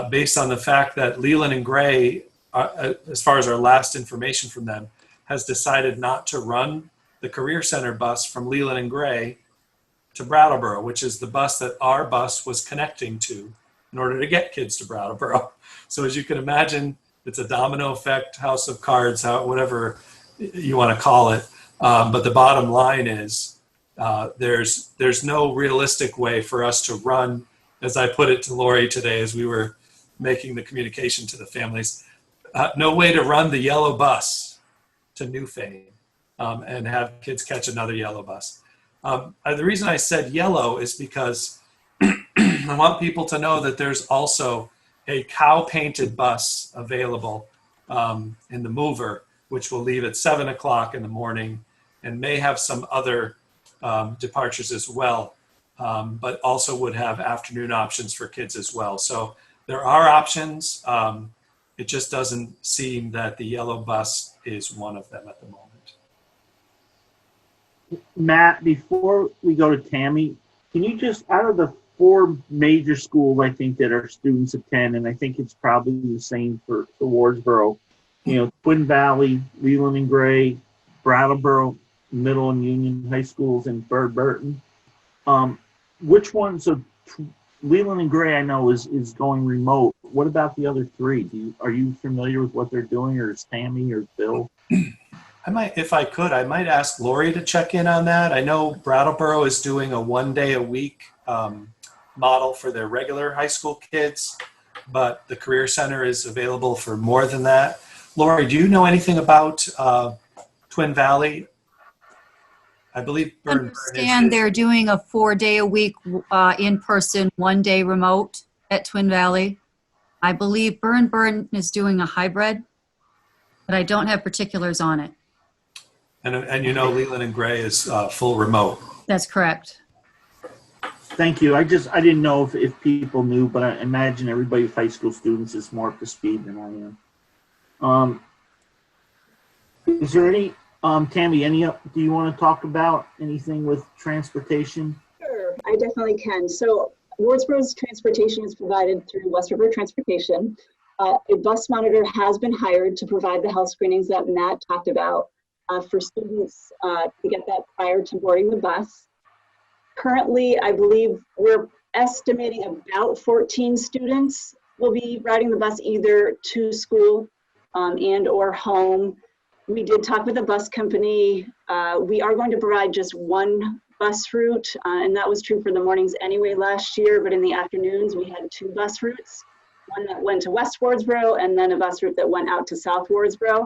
based on the fact that Leland and Gray, as far as our last information from them, has decided not to run the Career Center bus from Leland and Gray to Brattleboro, which is the bus that our bus was connecting to in order to get kids to Brattleboro. So as you can imagine, it's a domino effect, house of cards, whatever you want to call it. But the bottom line is there's no realistic way for us to run, as I put it to Lori today as we were making the communication to the families, no way to run the yellow bus to Newfane and have kids catch another yellow bus. The reason I said yellow is because I want people to know that there's also a cow-painted bus available in the mover, which will leave at 7 o'clock in the morning and may have some other departures as well, but also would have afternoon options for kids as well. So there are options. It just doesn't seem that the yellow bus is one of them at the moment. Matt, before we go to Tammy, can you just, out of the 4 major schools, I think, that our students attend, and I think it's probably the same for Wardsboro, Twin Valley, Leland and Gray, Brattleboro Middle and Union High Schools, and Burton. which ones of Leland and Gray I know is going remote. What about the other three? Are you familiar with what they're doing, or is Tammy or Bill? I might, if I could, I might ask Lori to check in on that. I know Brattleboro is doing a 1 day a week model for their regular high school kids, but the Career Center is available for more than that. Lori, do you know anything about Twin Valley? I believe I understand they're doing a 4 day a week in-person, 1 day remote at Twin Valley. I believe Burn is doing a hybrid, but I don't have particulars on it. And you know, Leland and Gray is full remote. That's correct. Thank you. I didn't know if people knew, but I imagine everybody with high school students is more up to speed than I am. Is there any, Tammy, do you want to talk about anything with transportation? Sure, I definitely can. So Wardsboro's transportation is provided through West River Transportation. A bus monitor has been hired to provide the health screenings that Matt talked about for students to get that prior to boarding the bus. Currently, I believe we're estimating about 14 students will be riding the bus either to school and or home. We did talk with the bus company. We are going to provide just one bus route, and that was true for the mornings anyway last year, but in the afternoons we had 2 bus routes, one that went to West Wardsboro and then a bus route that went out to South Wardsboro.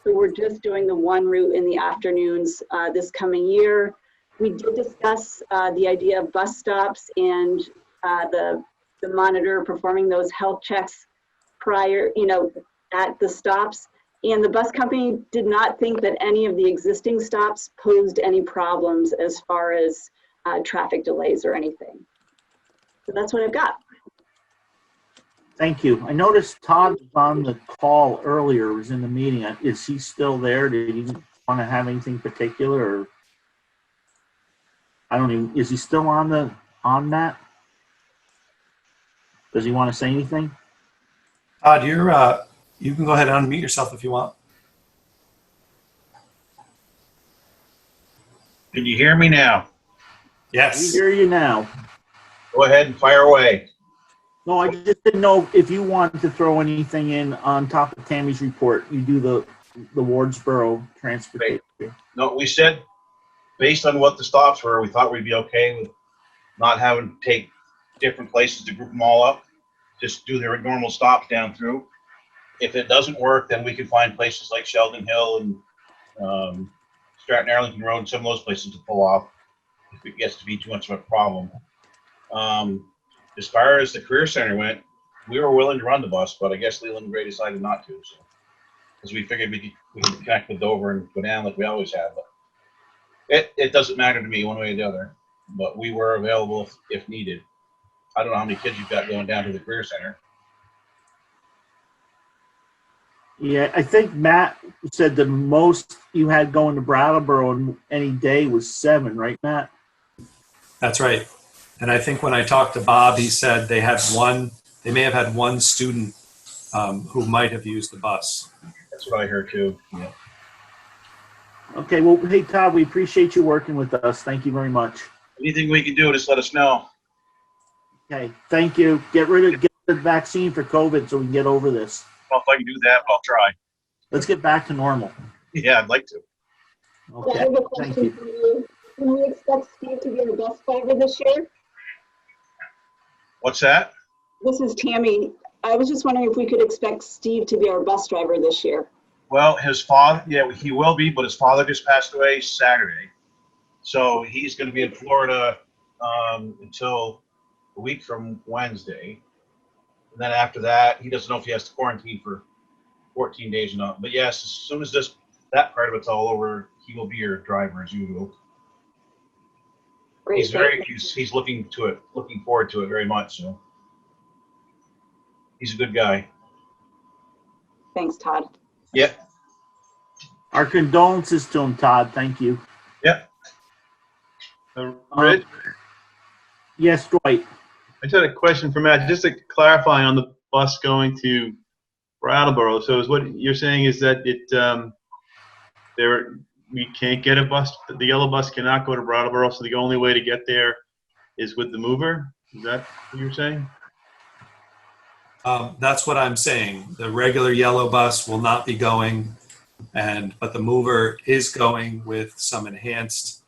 So we're just doing the one route in the afternoons this coming year. We did discuss the idea of bus stops and the monitor performing those health checks prior, at the stops. And the bus company did not think that any of the existing stops posed any problems as far as traffic delays or anything. So that's what I've got. Thank you. I noticed Todd was on the call earlier, was in the meeting. Is he still there? Did he want to have anything particular, or I don't even, is he still on that? Does he want to say anything? Todd, you can go ahead and unmute yourself if you want. Can you hear me now? Yes. We hear you now. Go ahead and fire away. No, I just didn't know if you wanted to throw anything in on top of Tammy's report. You do the Wardsboro transportation. No, we said based on what the stops were, we thought we'd be okay with not having to take different places to group them all up. Just do their normal stops down through. If it doesn't work, then we can find places like Sheldon Hill and Stratton Arlington Road and some of those places to pull off if it gets to be too much of a problem. As far as the Career Center went, we were willing to run the bus, but I guess Leland and Gray decided not to. So, because we figured we could connect with Dover and go down like we always have. But it doesn't matter to me one way or the other. But we were available if needed. I don't know how many kids you've got going down to the Career Center. Yeah, I think Matt said the most you had going to Brattleboro in any day was 7, right, Matt? That's right. And I think when I talked to Bob, he said they may have had one student who might have used the bus. That's what I heard too. Yeah. Okay, well, hey, Todd, we appreciate you working with us. Thank you very much. Anything we can do, just let us know. Okay, thank you. Get the vaccine for COVID so we can get over this. Well, if I can do that, I'll try. Let's get back to normal. Yeah, I'd like to. Okay, I have a thank question you. for you. Can we expect Steve to be a bus driver this year? What's that? This is Tammy. I was just wondering if we could expect Steve to be our bus driver this year. Well, his father, yeah, he will be, but his father just passed away Saturday. So he's going to be in Florida until a week from Wednesday. And then after that, he doesn't know if he has to quarantine for 14 days or not. But yes, as soon as that part of it's all over, he will be your driver as usual. Great, he's looking forward to it very much. So he's a good guy. Thanks, Todd. Yeah. Our condolences to him, Todd. Thank you. Yeah. Rich, Yes, Dwight. I just had a question for Matt, just to clarify on the bus going to Brattleboro. So is what you're saying is that we can't get a bus, the yellow bus cannot go to Brattleboro, so the only way to get there is with the mover. Is that what you're saying? That's what I'm saying. The regular yellow bus will not be going, but the mover is going with some enhanced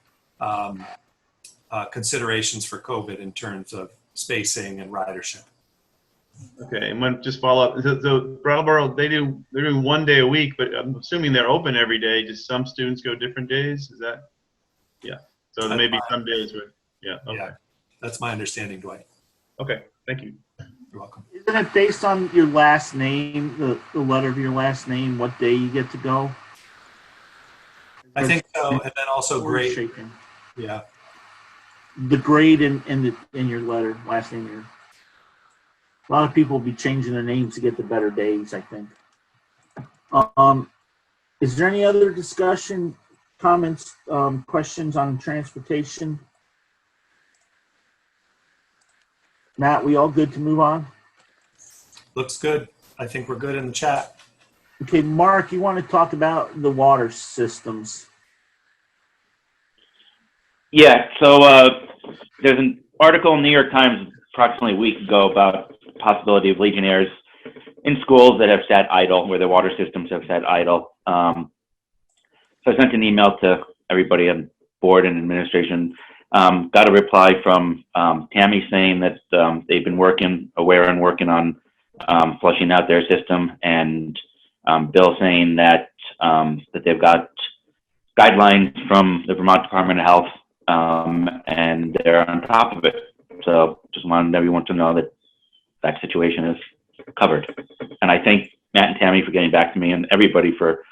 considerations for COVID in terms of spacing and ridership. Okay, and one just follow up. So Brattleboro, they're doing 1 day a week, but I'm assuming they're open every day. Just some students go different days. Is that? Yeah. So maybe some days where. Yeah. Okay. Yeah, that's my understanding, Dwight. Okay. Thank you. You're welcome. Isn't it based on your last name, the letter of your last name, what day you get to go? I think so, and then also grade. Shaking. Yeah. The grade in your letter, last name here. A lot of people will be changing their names to get the better days, I think. Is there any other discussion, comments, questions on transportation? Matt, we all good to move on? Looks good. I think we're good in the chat. Okay, Mark, you want to talk about the water systems? Yeah, so there's an article in the New York Times approximately a week ago about the possibility of Legionnaires in schools that have sat idle, where their water systems have sat idle. So I sent an email to everybody on board and administration. Got a reply from Tammy saying that they've been working on flushing out their system, and Bill saying that that they've got guidelines from the Vermont Department of Health, and they're on top of it. So just wanted everyone to know that that situation is covered. And I thank Matt and Tammy for getting back to me, and everybody for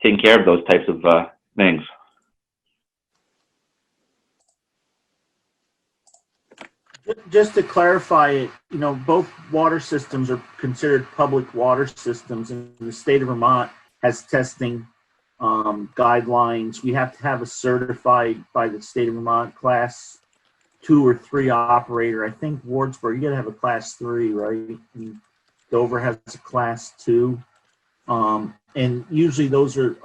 taking care of those types of things. Just to clarify it, both water systems are considered public water systems, and the state of Vermont has testing guidelines. We have to have a certified by the state of Vermont class 2 or 3 operator. I think Wardsboro, you got to have a class 3, right? And Dover has a class 2. And usually those are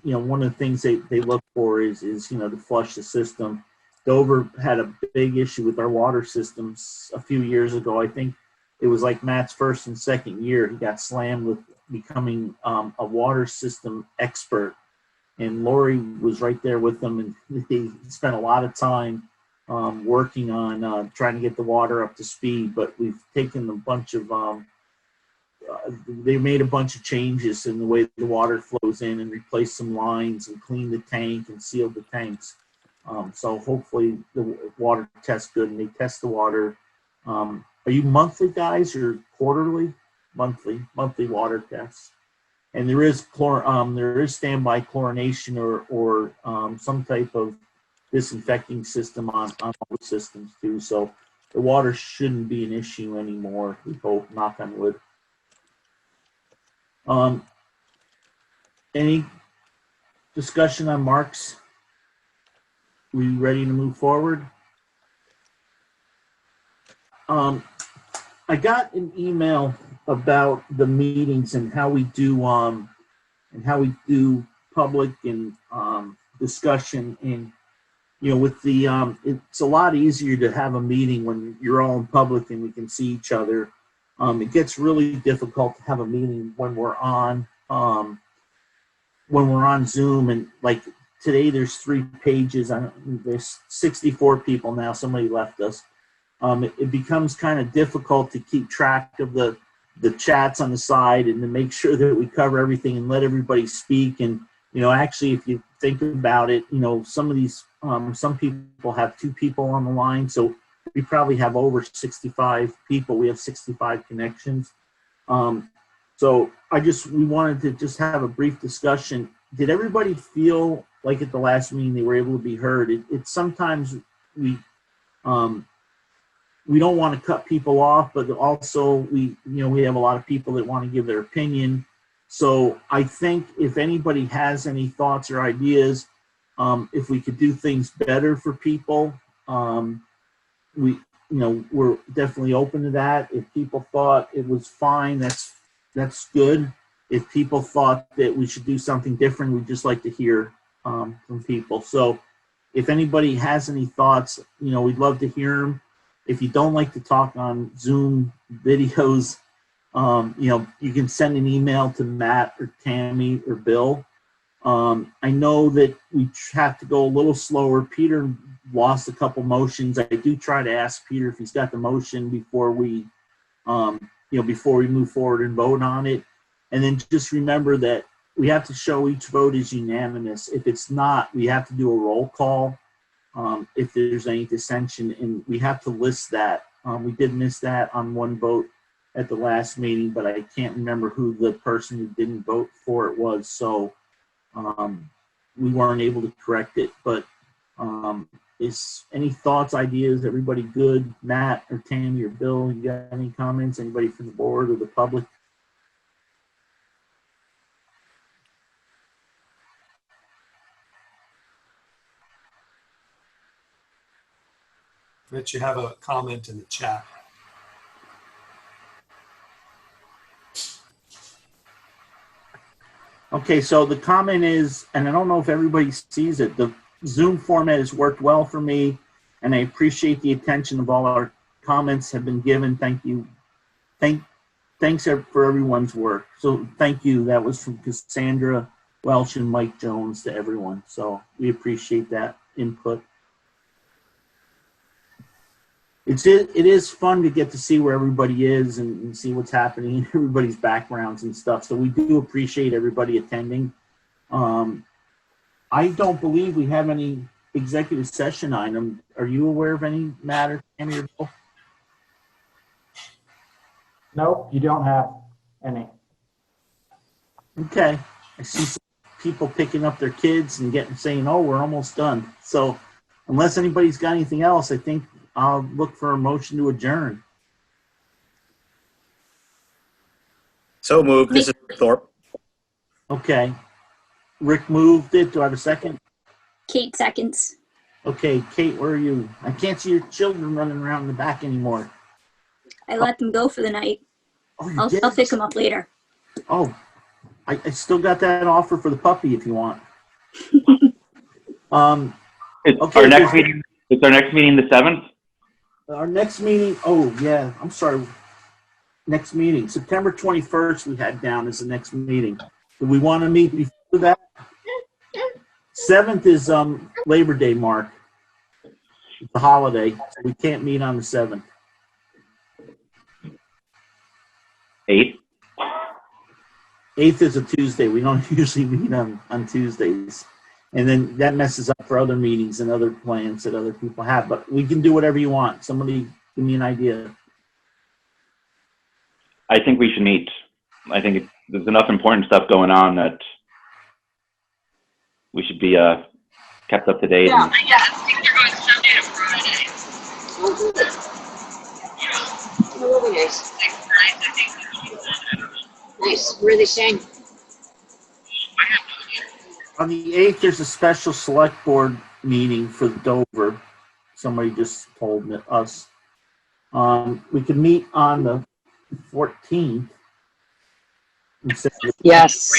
one of the things they look for is to flush the system. Dover had a big issue with our water systems a few years ago. I think it was like Matt's first and second year. He got slammed with becoming a water system expert. And Lori was right there with them, and they spent a lot of time working on trying to get the water up to speed. But we've taken a bunch of, they made a bunch of changes in the way the water flows in, and replaced some lines and cleaned the tank and sealed the tanks. So hopefully the water tests good, and they test the water. Are you monthly guys or quarterly? Monthly water tests. And there is standby chlorination or some type of disinfecting system on all the systems too. So the water shouldn't be an issue anymore. We hope, knock on wood. Any discussion on Mark's? We ready to move forward? I got an email about the meetings and how we do public and discussion, and with the it's a lot easier to have a meeting when you're all in public and we can see each other. It gets really difficult to have a meeting when we're on Zoom, and like today there's 3 pages. There's 64 people now. Somebody left us. It becomes kind of difficult to keep track of the chats on the side and to make sure that we cover everything and let everybody speak. And actually, if you think about it, some of these some people have 2 people on the line, so we probably have over 65 people. We have 65 connections. So we wanted to just have a brief discussion. Did everybody feel like at the last meeting they were able to be heard? It's sometimes we don't want to cut people off, but also we have a lot of people that want to give their opinion. So I think if anybody has any thoughts or ideas, if we could do things better for people, we're definitely open to that. If people thought it was fine, that's good. If people thought that we should do something different, we'd just like to hear from people. So if anybody has any thoughts, we'd love to hear them. If you don't like to talk on Zoom videos, you can send an email to Matt or Tammy or Bill. I know that we have to go a little slower. Peter lost a couple motions. I do try to ask Peter if he's got the motion before we move forward and vote on it. And then just remember that we have to show each vote is unanimous. If it's not, we have to do a roll call if there's any dissension, and we have to list that. We did miss that on one vote at the last meeting, but I can't remember who the person who didn't vote for it was, so we weren't able to correct it. But is any thoughts, ideas? Everybody good? Matt or Tammy or Bill, you got any comments? Anybody from the board or the public? Rich, you have a comment in the chat. Okay, so the comment is, and I don't know if everybody sees it, the Zoom format has worked well for me, and I appreciate the attention of all our comments have been given. Thank you. Thanks for everyone's work. So thank you. That was from Cassandra Welch and Mike Jones to everyone. So we appreciate that input. It is fun to get to see where everybody is and see what's happening in everybody's backgrounds and stuff. So we do appreciate everybody attending. I don't believe we have any executive session item. Are you aware of any matter, Tammy or Bill? Nope, you don't have any. Okay. I see some people picking up their kids and saying, oh, we're almost done. So unless anybody's got anything else, I think I'll look for a motion to adjourn. So moved. This is Thorpe. Okay. Rick moved it. Do I have a second? Kate seconds. Okay, Kate, where are you? I can't see your children running around in the back anymore. I let them go for the night. Oh, you I'll did? pick them up later. Oh, I still got that offer for the puppy if you want. It's Okay, our next meeting. It's our next meeting, the 7th. Our next meeting, oh yeah, I'm sorry. Next meeting, September 21st we had down as the next meeting. Do we want to meet before that? 7th is Labor Day, Mark. It's a holiday. So we can't meet on the 7th. 8th. 8th is a Tuesday. We don't usually meet on Tuesdays. And then that messes up for other meetings and other plans that other people have. But we can do whatever you want. Somebody give me an idea. I think we should meet. I think there's enough important stuff going on that we should be kept up to date. Yeah, I think they're going Sunday to Friday. Oh, really nice. Nice. Where are they staying? On the 8th, there's a special select board meeting for Dover. Somebody just told us. We could meet on the 14th. Yes.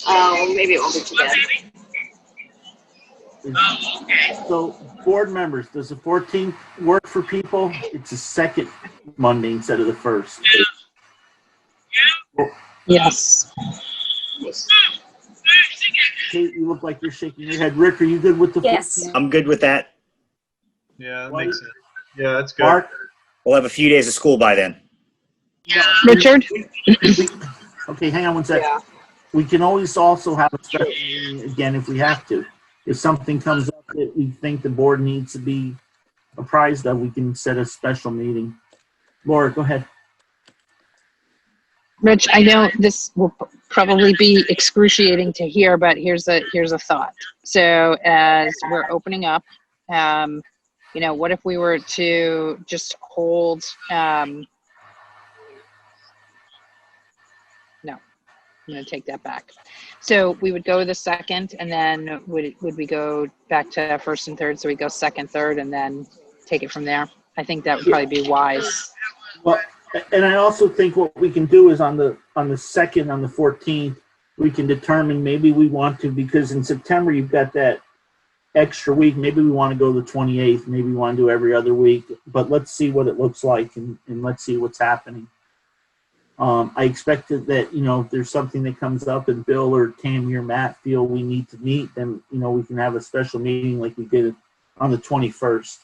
Oh, maybe it won't be too bad. So, board members, does the 14th work for people? It's the second Monday instead of the first. Yes. Kate, you look like you're shaking your head. Rick, are you good with the 14th? Yes. I'm good with that. Yeah, that makes sense. Yeah, that's good. Mark? We'll have a few days of school by then. Richard? Okay, hang on one second. Yeah. We can always also have a special meeting again if we have to. If something comes up that we think the board needs to be apprised of, we can set a special meeting. Laura, go ahead. Rich, I know this will probably be excruciating to hear, but here's a thought. So as we're opening up, what if we were to just hold, no, I'm going to take that back. So we would go the 2nd, and then would we go back to 1st and 3rd? So we go 2nd, 3rd, and then take it from there. I think that would probably be wise. Well, and I also think what we can do is on the 2nd, on the 14th, we can determine maybe we want to, because in September you've got that extra week. Maybe we want to go the 28th. Maybe we want to do every other week. But let's see what it looks like, and let's see what's happening. I expected that, if there's something that comes up and Bill or Tammy or Matt feel we need to meet, then, we can have a special meeting like we did on the 21st.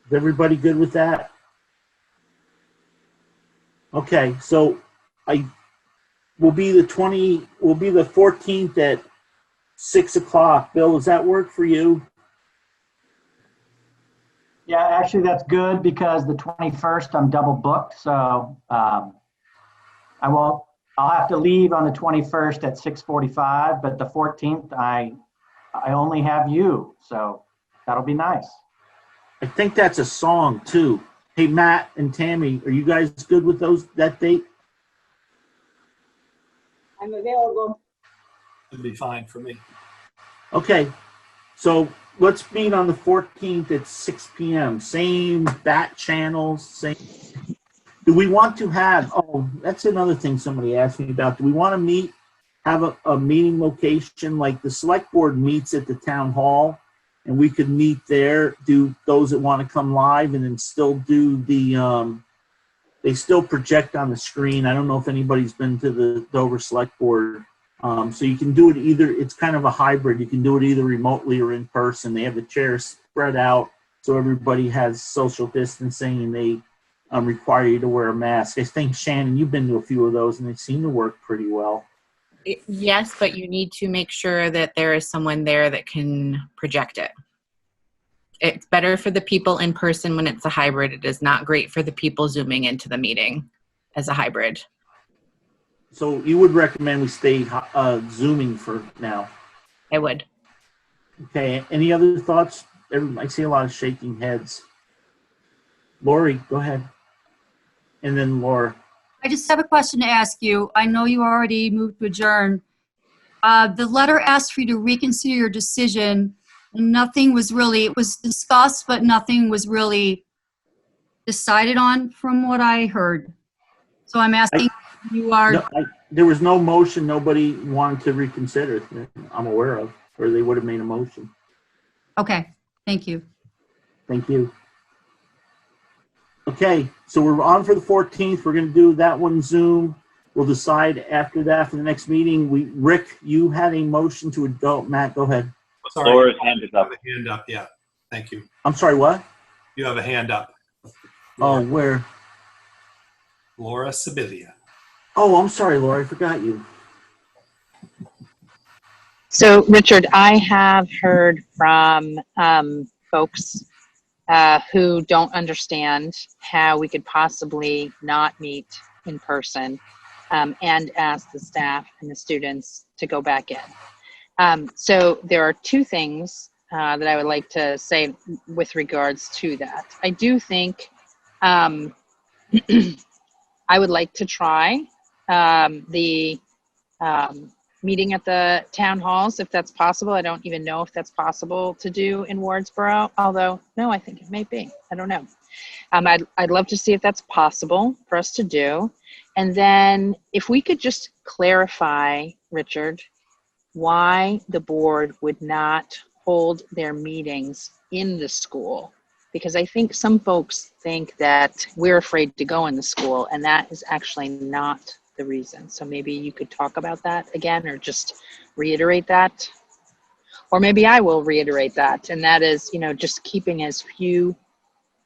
Is everybody good with that? Okay, so we'll be the 14th at 6 o'clock. Bill, does that work for you? Yeah, actually that's good because the 21st I'm double booked. So I'll have to leave on the 21st at 6:45, but the 14th I only have you. So that'll be nice. I think that's a song too. Hey, Matt and Tammy, are you guys good with that date? I'm available. It'd be fine for me. Okay, so let's meet on the 14th at 6 p.m. Same bat channels, same. Do we want to have, that's another thing somebody asked me about. Do we want to have a meeting location, like the select board meets at the town hall, and we could meet there, do those that want to come live, and then still do they still project on the screen. I don't know if anybody's been to the Dover Select Board. So you can do it it's kind of a hybrid. You can do it either remotely or in person. They have the chairs spread out so everybody has social distancing, and they require you to wear a mask. I think, Shannon, you've been to a few of those, and they seem to work pretty well. Yes, but you need to make sure that there is someone there that can project it. It's better for the people in person when it's a hybrid. It is not great for the people Zooming into the meeting as a hybrid. So you would recommend we stay Zooming for now? I would. Okay, any other thoughts? I see a lot of shaking heads. Lori, go ahead. And then Laura. I just have a question to ask you. I know you already moved to adjourn. The letter asked for you to reconsider your decision. Nothing was really, it was discussed, but nothing was really decided on from what I heard. So I'm asking there was no motion. Nobody wanted to reconsider that I'm aware of, or they would have made a motion. Okay, thank you. Thank you. Okay, so we're on for the 14th. We're going to do that one Zoom. We'll decide after that for the next meeting. Rick, you had a motion to adult. Matt, go ahead. Sorry, Laura's hand is up. Hand up, yeah. Thank you. I'm sorry, what? You have a hand up. Oh, where? Laura Sibilia. Oh, I'm sorry, Laura. I forgot you. So, Richard, I have heard from folks who don't understand how we could possibly not meet in person and ask the staff and the students to go back in. So there are two things that I would like to say with regards to that. I do think I would like to try the meeting at the town halls, if that's possible. I don't even know if that's possible to do in Wardsboro, although, no, I think it may be. I don't know. I'd love to see if that's possible for us to do. And then if we could just clarify, Richard, why the board would not hold their meetings in the school. Because I think some folks think that we're afraid to go in the school, and that is actually not the reason. So maybe you could talk about that again, or just reiterate that. Or maybe I will reiterate that, and that is, just keeping as few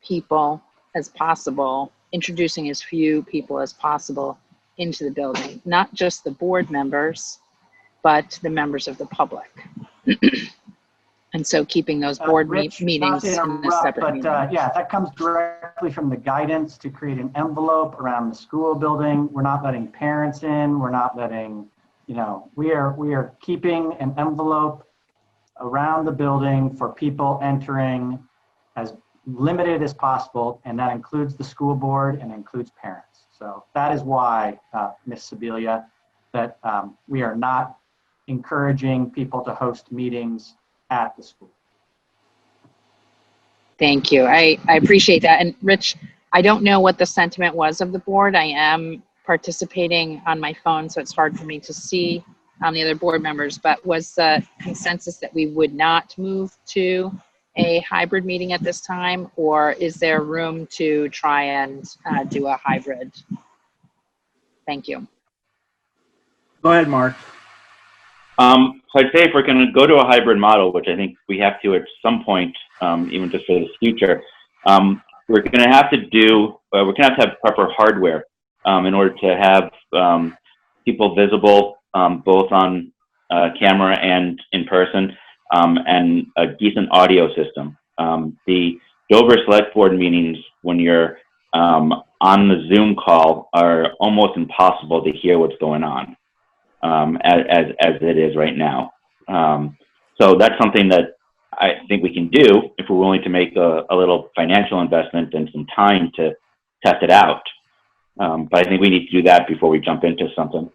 people as possible, introducing as few people as possible into the building, not just the board members, but the members of the public. And so keeping those board meetings in a separate meeting. Yeah, that comes directly from the guidance to create an envelope around the school building. We're not letting parents in. We're not letting, we are keeping an envelope around the building for people entering as limited as possible, and that includes the school board and includes parents. So that is why, Ms. Sibilia, that we are not encouraging people to host meetings at the school. Thank you. I appreciate that. And Rich, I don't know what the sentiment was of the board. I am participating on my phone, so it's hard for me to see the other board members, but was the consensus that we would not move to a hybrid meeting at this time, or is there room to try and do a hybrid? Thank you. Go ahead, Mark. So I'd say if we're going to go to a hybrid model, which I think we have to at some point, even just for the future, we're going to have to do, we're going to have proper hardware in order to have people visible both on camera and in person, and a decent audio system. The Dover Select Board meetings, when you're on the Zoom call, are almost impossible to hear what's going on. As it is right now. So that's something that I think we can do if we're willing to make a little financial investment and some time to test it out. But I think we need to do that before we jump into something.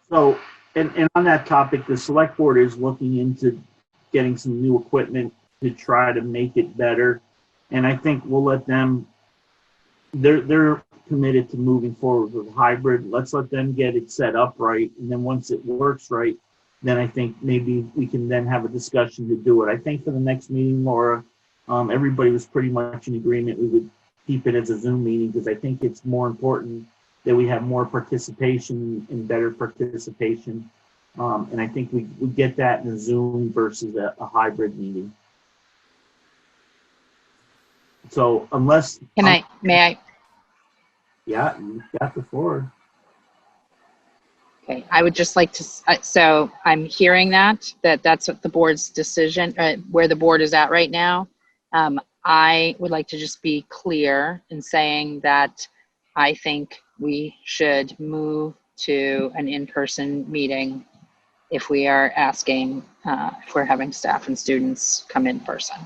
So, and on that topic, the select board is looking into getting some new equipment to try to make it better. And I think we'll let them, they're committed to moving forward with hybrid. Let's let them get it set up right. And then once it works right, then I think maybe we can then have a discussion to do it. I think for the next meeting, Laura, everybody was pretty much in agreement. We would keep it as a Zoom meeting because I think it's more important that we have more participation and better participation. And I think we get that in a Zoom versus a hybrid meeting. So unless... May I? Yeah, you got the floor. Okay, I would just like to, so I'm hearing that's what the board's decision, where the board is at right now. I would like to just be clear in saying that I think we should move to an in-person meeting if we are asking, if we're having staff and students come in person.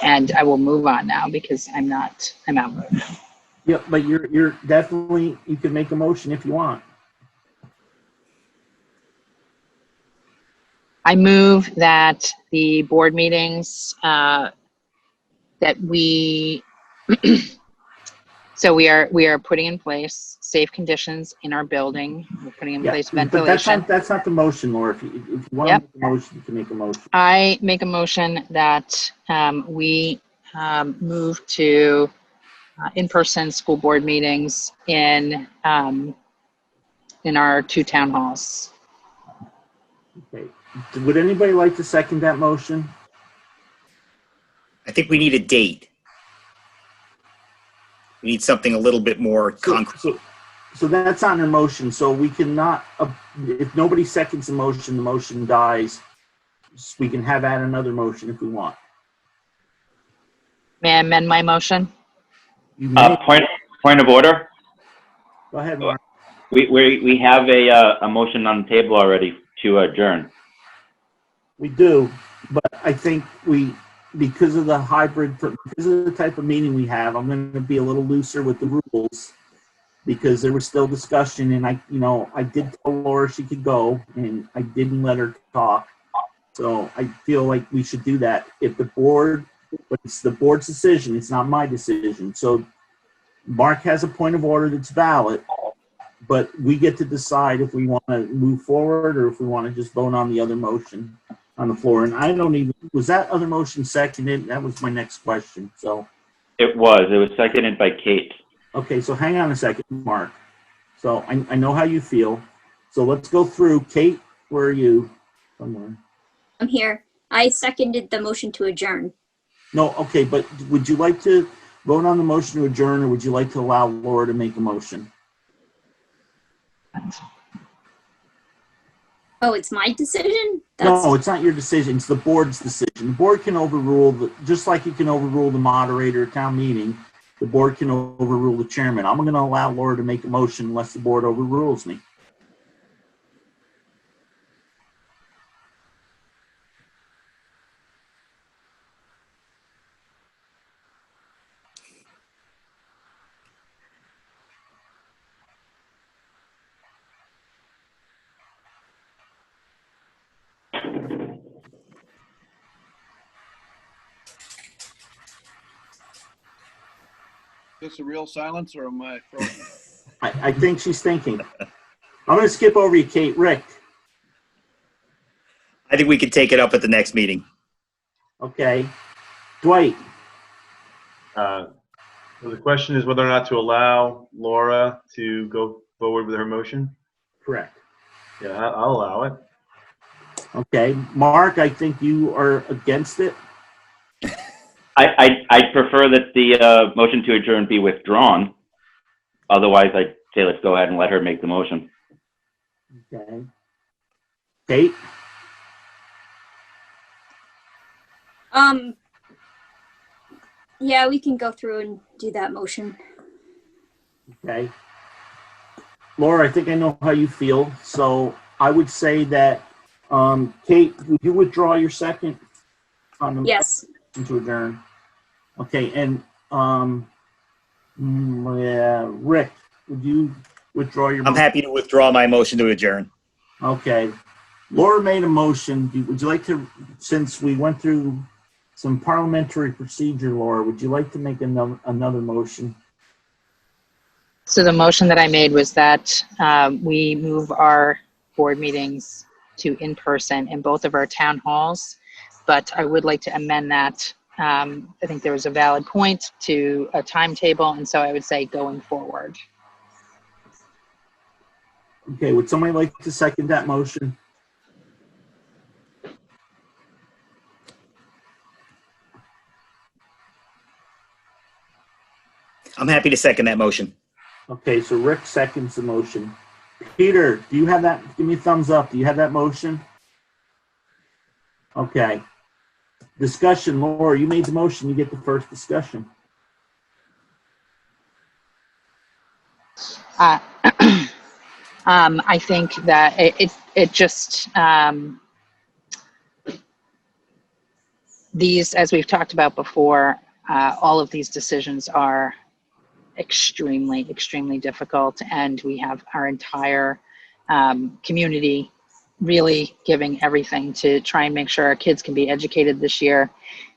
And I will move on now because I'm outvoted. Yeah, but you're definitely, you can make a motion if you want. I move that the board meetings, that we, so we are putting in place safe conditions in our building. We're putting in place ventilation. But that's not the motion, Laura. If you want to make a motion, you can make a motion. I make a motion that we move to in-person school board meetings in our 2 town halls. Okay. Would anybody like to second that motion? I think we need a date. We need something a little bit more concrete. So that's on their motion. So we cannot, if nobody seconds the motion dies. We can have add another motion if we want. May I amend my motion? Point of order. Go ahead, Mark. We have a motion on the table already to adjourn. We do, but I think because of the hybrid, because of the type of meeting we have, I'm going to be a little looser with the rules because there was still discussion, and I did tell Laura she could go, and I didn't let her talk. So I feel like we should do that. If the board, but it's the board's decision, it's not my decision. So Mark has a point of order that's valid, but we get to decide if we want to move forward or if we want to just vote on the other motion on the floor. And I don't even, was that other motion seconded? That was my next question. So it was seconded by Kate. Okay, so hang on a second, Mark. So I know how you feel. So let's go through. Kate, where are you? Somewhere. I'm here. I seconded the motion to adjourn. No, okay, but would you like to vote on the motion to adjourn, or would you like to allow Laura to make a motion? Oh, it's my decision? No, it's not your decision. It's the board's decision. The board can overrule, just like you can overrule the moderator at town meeting, the board can overrule the chairman. I'm going to allow Laura to make a motion unless the board overrules me. Is this a real silence or am I frozen? I think she's thinking. I'm going to skip over you, Kate. Rick. I think we could take it up at the next meeting. Okay. Dwight. So the question is whether or not to allow Laura to go forward with her motion. Correct. Yeah, I'll allow it. Okay. Mark, I think you are against it. I prefer that the motion to adjourn be withdrawn. Otherwise, I'd say let's go ahead and let her make the motion. Okay. Kate? Yeah, we can go through and do that motion. Okay. Laura, I think I know how you feel. So I would say that, Kate, would you withdraw your second on the Yes. motion to adjourn? Okay. And yeah, Rick, would you withdraw your I'm motion? happy to withdraw my motion to adjourn. Okay. Laura made a motion. Would you like to, since we went through some parliamentary procedure, Laura, would you like to make another motion? So the motion that I made was that we move our board meetings to in-person in both of our town halls, but I would like to amend that. I think there was a valid point to a timetable, and so I would say going forward. Okay, would somebody like to second that motion? I'm happy to second that motion. Okay, so Rick seconds the motion. Peter, do you have that? Give me a thumbs up. Do you have that motion? Okay. Discussion, Laura, you made the motion. You get the first discussion. I think that it just, these, as we've talked about before, all of these decisions are extremely, extremely difficult, and we have our entire community really giving everything to try and make sure our kids can be educated this year.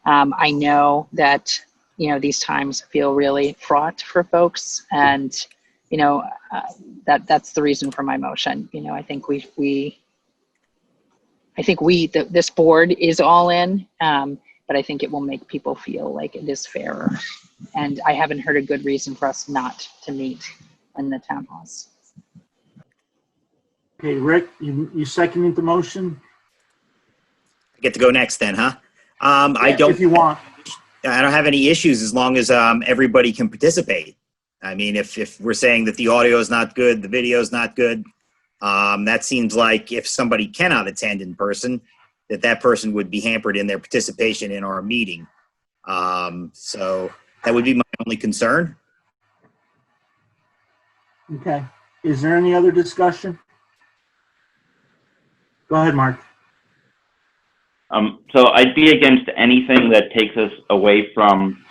I know that, you know, these times feel really fraught for folks, and, you know, that's the reason for my motion. You know, I think this board is all in, but I think it will make people feel like it is fairer. And I haven't heard a good reason for us not to meet in the town halls. Okay, Rick, you seconded the motion? I get to go next then, huh? If you want. I don't have any issues as long as everybody can participate. I mean, if we're saying that the audio is not good, the video is not good, that seems like if somebody cannot attend in person, that person would be hampered in their participation in our meeting. So that would be my only concern. Okay. Is there any other discussion? Go ahead, Mark. So I'd be against anything that takes us away from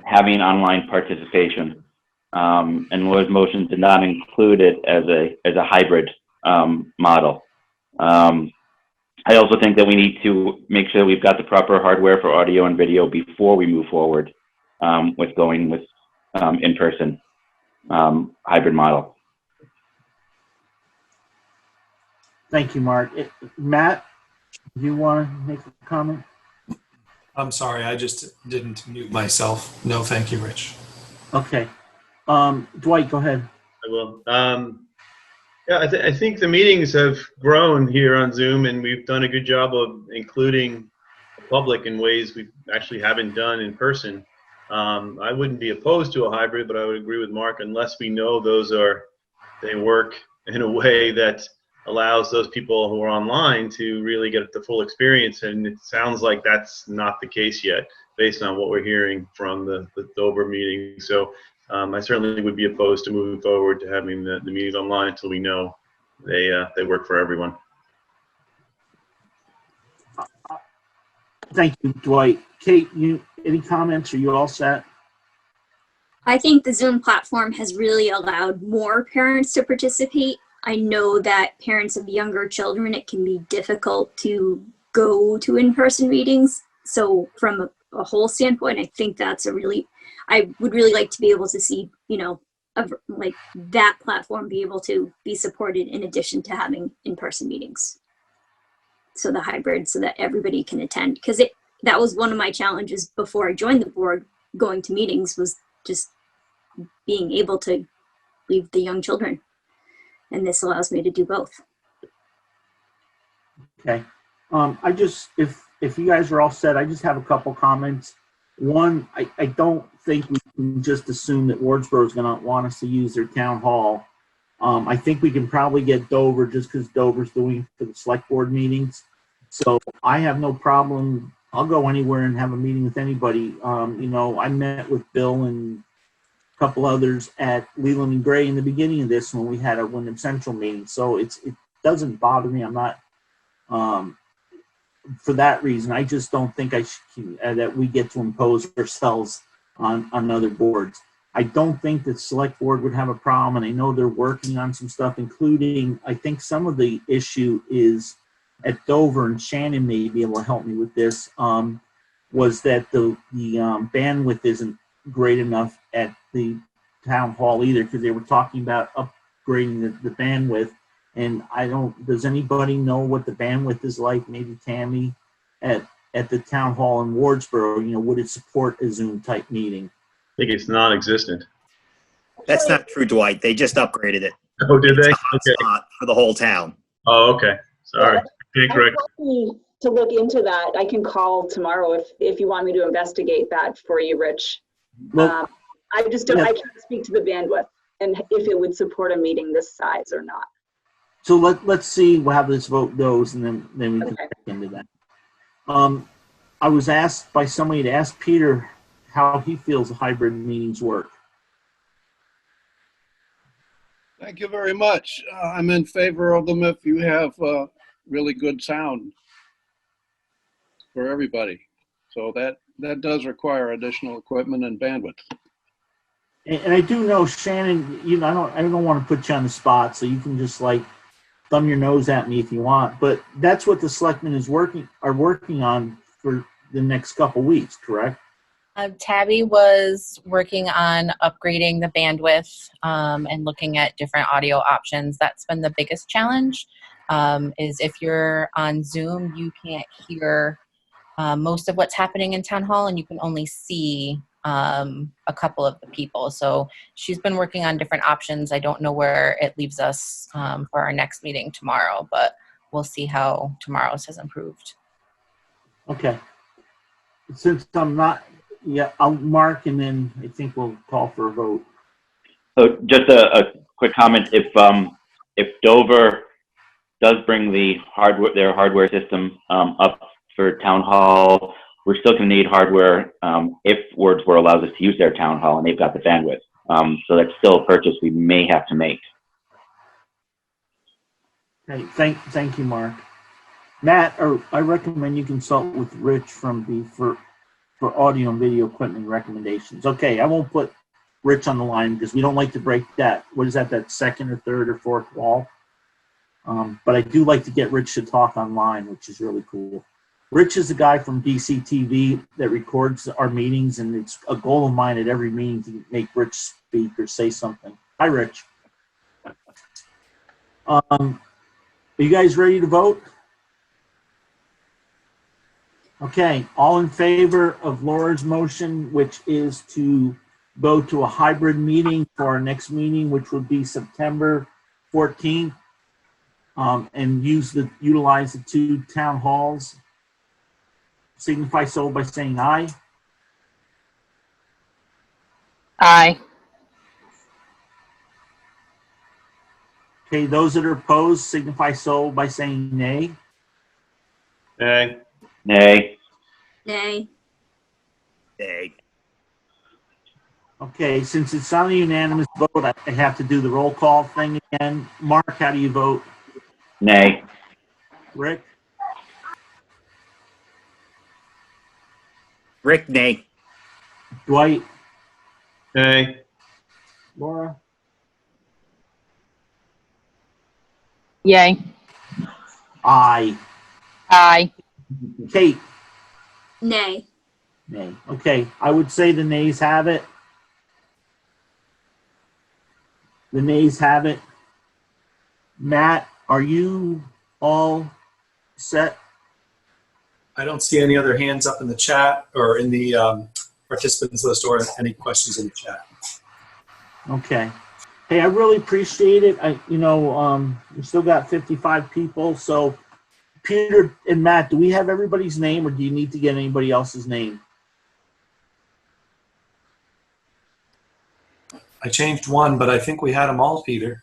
having online participation. And Laura's motion did not include it as a hybrid model. I also think that we need to make sure we've got the proper hardware for audio and video before we move forward with going with in-person hybrid model. Thank you, Mark. Matt, do you want to make a comment? I'm sorry, I just didn't mute myself. No, thank you, Rich. Okay. Dwight, go ahead. I will. Yeah, I think the meetings have grown here on Zoom, and we've done a good job of including the public in ways we actually haven't done in person. I wouldn't be opposed to a hybrid, but I would agree with Mark unless we know they work in a way that allows those people who are online to really get the full experience. And it sounds like that's not the case yet, based on what we're hearing from the Dover meeting. So I certainly would be opposed to moving forward to having the meetings online until we know they work for everyone. Thank you, Dwight. Kate, any comments? Are you all set? I think the Zoom platform has really allowed more parents to participate. I know that parents of younger children, it can be difficult to go to in-person meetings. So from a whole standpoint, I think that's I would really like to be able to see, you know, like that platform be able to be supported in addition to having in-person meetings. So the hybrid, so that everybody can attend. Because that was one of my challenges before I joined the board, going to meetings, was just being able to leave the young children. And this allows me to do both. Okay. I just, if you guys are all set, I just have a couple comments. One, I don't think we can just assume that Wardsboro is going to want us to use their town hall. I think we can probably get Dover just because Dover's doing for the select board meetings. So I have no problem. I'll go anywhere and have a meeting with anybody. You know, I met with Bill and a couple others at Leland and Gray in the beginning of this when we had a Wyndham Central meeting. So it doesn't bother me. I'm not, for that reason, I just don't think that we get to impose ourselves on other boards. I don't think that select board would have a problem, and I know they're working on some stuff, including, I think some of the issue is at Dover, and Shannon may be able to help me with this, was that the bandwidth isn't great enough at the town hall either, because they were talking about upgrading the bandwidth. And does anybody know what the bandwidth is like? Maybe Tammy at the town hall in Wardsboro, you know, would it support a Zoom type meeting? I think it's non-existent. That's not true, Dwight. They just upgraded it. Oh, did they? It's a hotspot for the whole town. Oh, okay. Sorry. Incorrect. I'm happy to look into that. I can call tomorrow if you want me to investigate that for you, Rich. Well, I just don't. I can't speak to the bandwidth and if it would support a meeting this size or not. So let's see how this vote goes, and then we can check into that. I was asked by somebody to ask Peter how he feels hybrid meetings work. Thank you very much. I'm in favor of them if you have really good sound for everybody. So that does require additional equipment and bandwidth. And I do know, Shannon, you know, I don't want to put you on the spot, so you can just like thumb your nose at me if you want. But that's what the selectmen are working on for the next couple weeks, correct? Tabby was working on upgrading the bandwidth and looking at different audio options. That's been the biggest challenge, is if you're on Zoom, you can't hear most of what's happening in town hall, and you can only see a couple of the people. So she's been working on different options. I don't know where it leaves us for our next meeting tomorrow, but we'll see how tomorrow's has improved. Okay. Since I'm not, I'll mark, and then I think we'll call for a vote. So just a quick comment: if Dover does bring their hardware system up for town hall, we're still going to need hardware if Wardsboro allows us to use their town hall and they've got the bandwidth. So that's still a purchase we may have to make. Okay, thank you, Mark. Matt, I recommend you consult with Rich for audio and video equipment recommendations. Okay, I won't put Rich on the line because we don't like to break that. What is that second or third or fourth wall? But I do like to get Rich to talk online, which is really cool. Rich is the guy from DCTV that records our meetings, and it's a goal of mine at every meeting to make Rich speak or say something. Hi, Rich. Are you guys ready to vote? Okay, all in favor of Laura's motion, which is to go to a hybrid meeting for our next meeting, which would be September 14th, and utilize the 2 town halls, signify so by saying aye. Aye. Okay, those that are opposed signify so by saying nay. Nay. Nay. Nay. Nay. Okay, since it's not a unanimous vote, I have to do the roll call thing again. Mark, how do you vote? Nay. Rick? Rick, nay. Dwight? Nay. Laura? Yay. Aye. Aye. Kate? Nay. Nay. Okay, I would say the nays have it. The nays have it. Matt, are you all set? I don't see any other hands up in the chat or in the participants list or any questions in the chat. Okay. Hey, I really appreciate it. We still got 55 people. So Peter and Matt, do we have everybody's name or do you need to get anybody else's name? I changed one, but I think we had them all, Peter.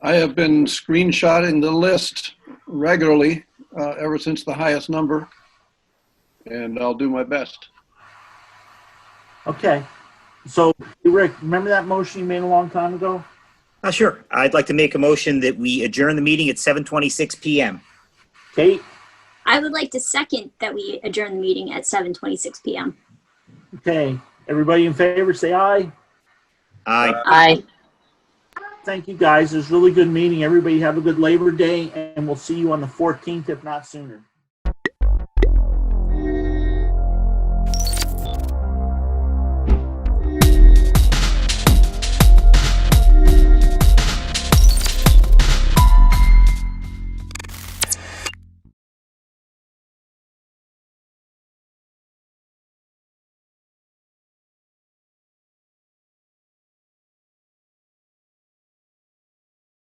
I have been screenshotting the list regularly ever since the highest number, and I'll do my best. Okay. So, Rick, remember that motion you made a long time ago? Sure. I'd like to make a motion that we adjourn the meeting at 7:26 p.m. Kate? I would like to second that we adjourn the meeting at 7:26 p.m. Okay. Everybody in favor, say aye. Aye. Aye. Thank you, guys. It was a really good meeting. Everybody have a good Labor Day, and we'll see you on the 14th, if not sooner.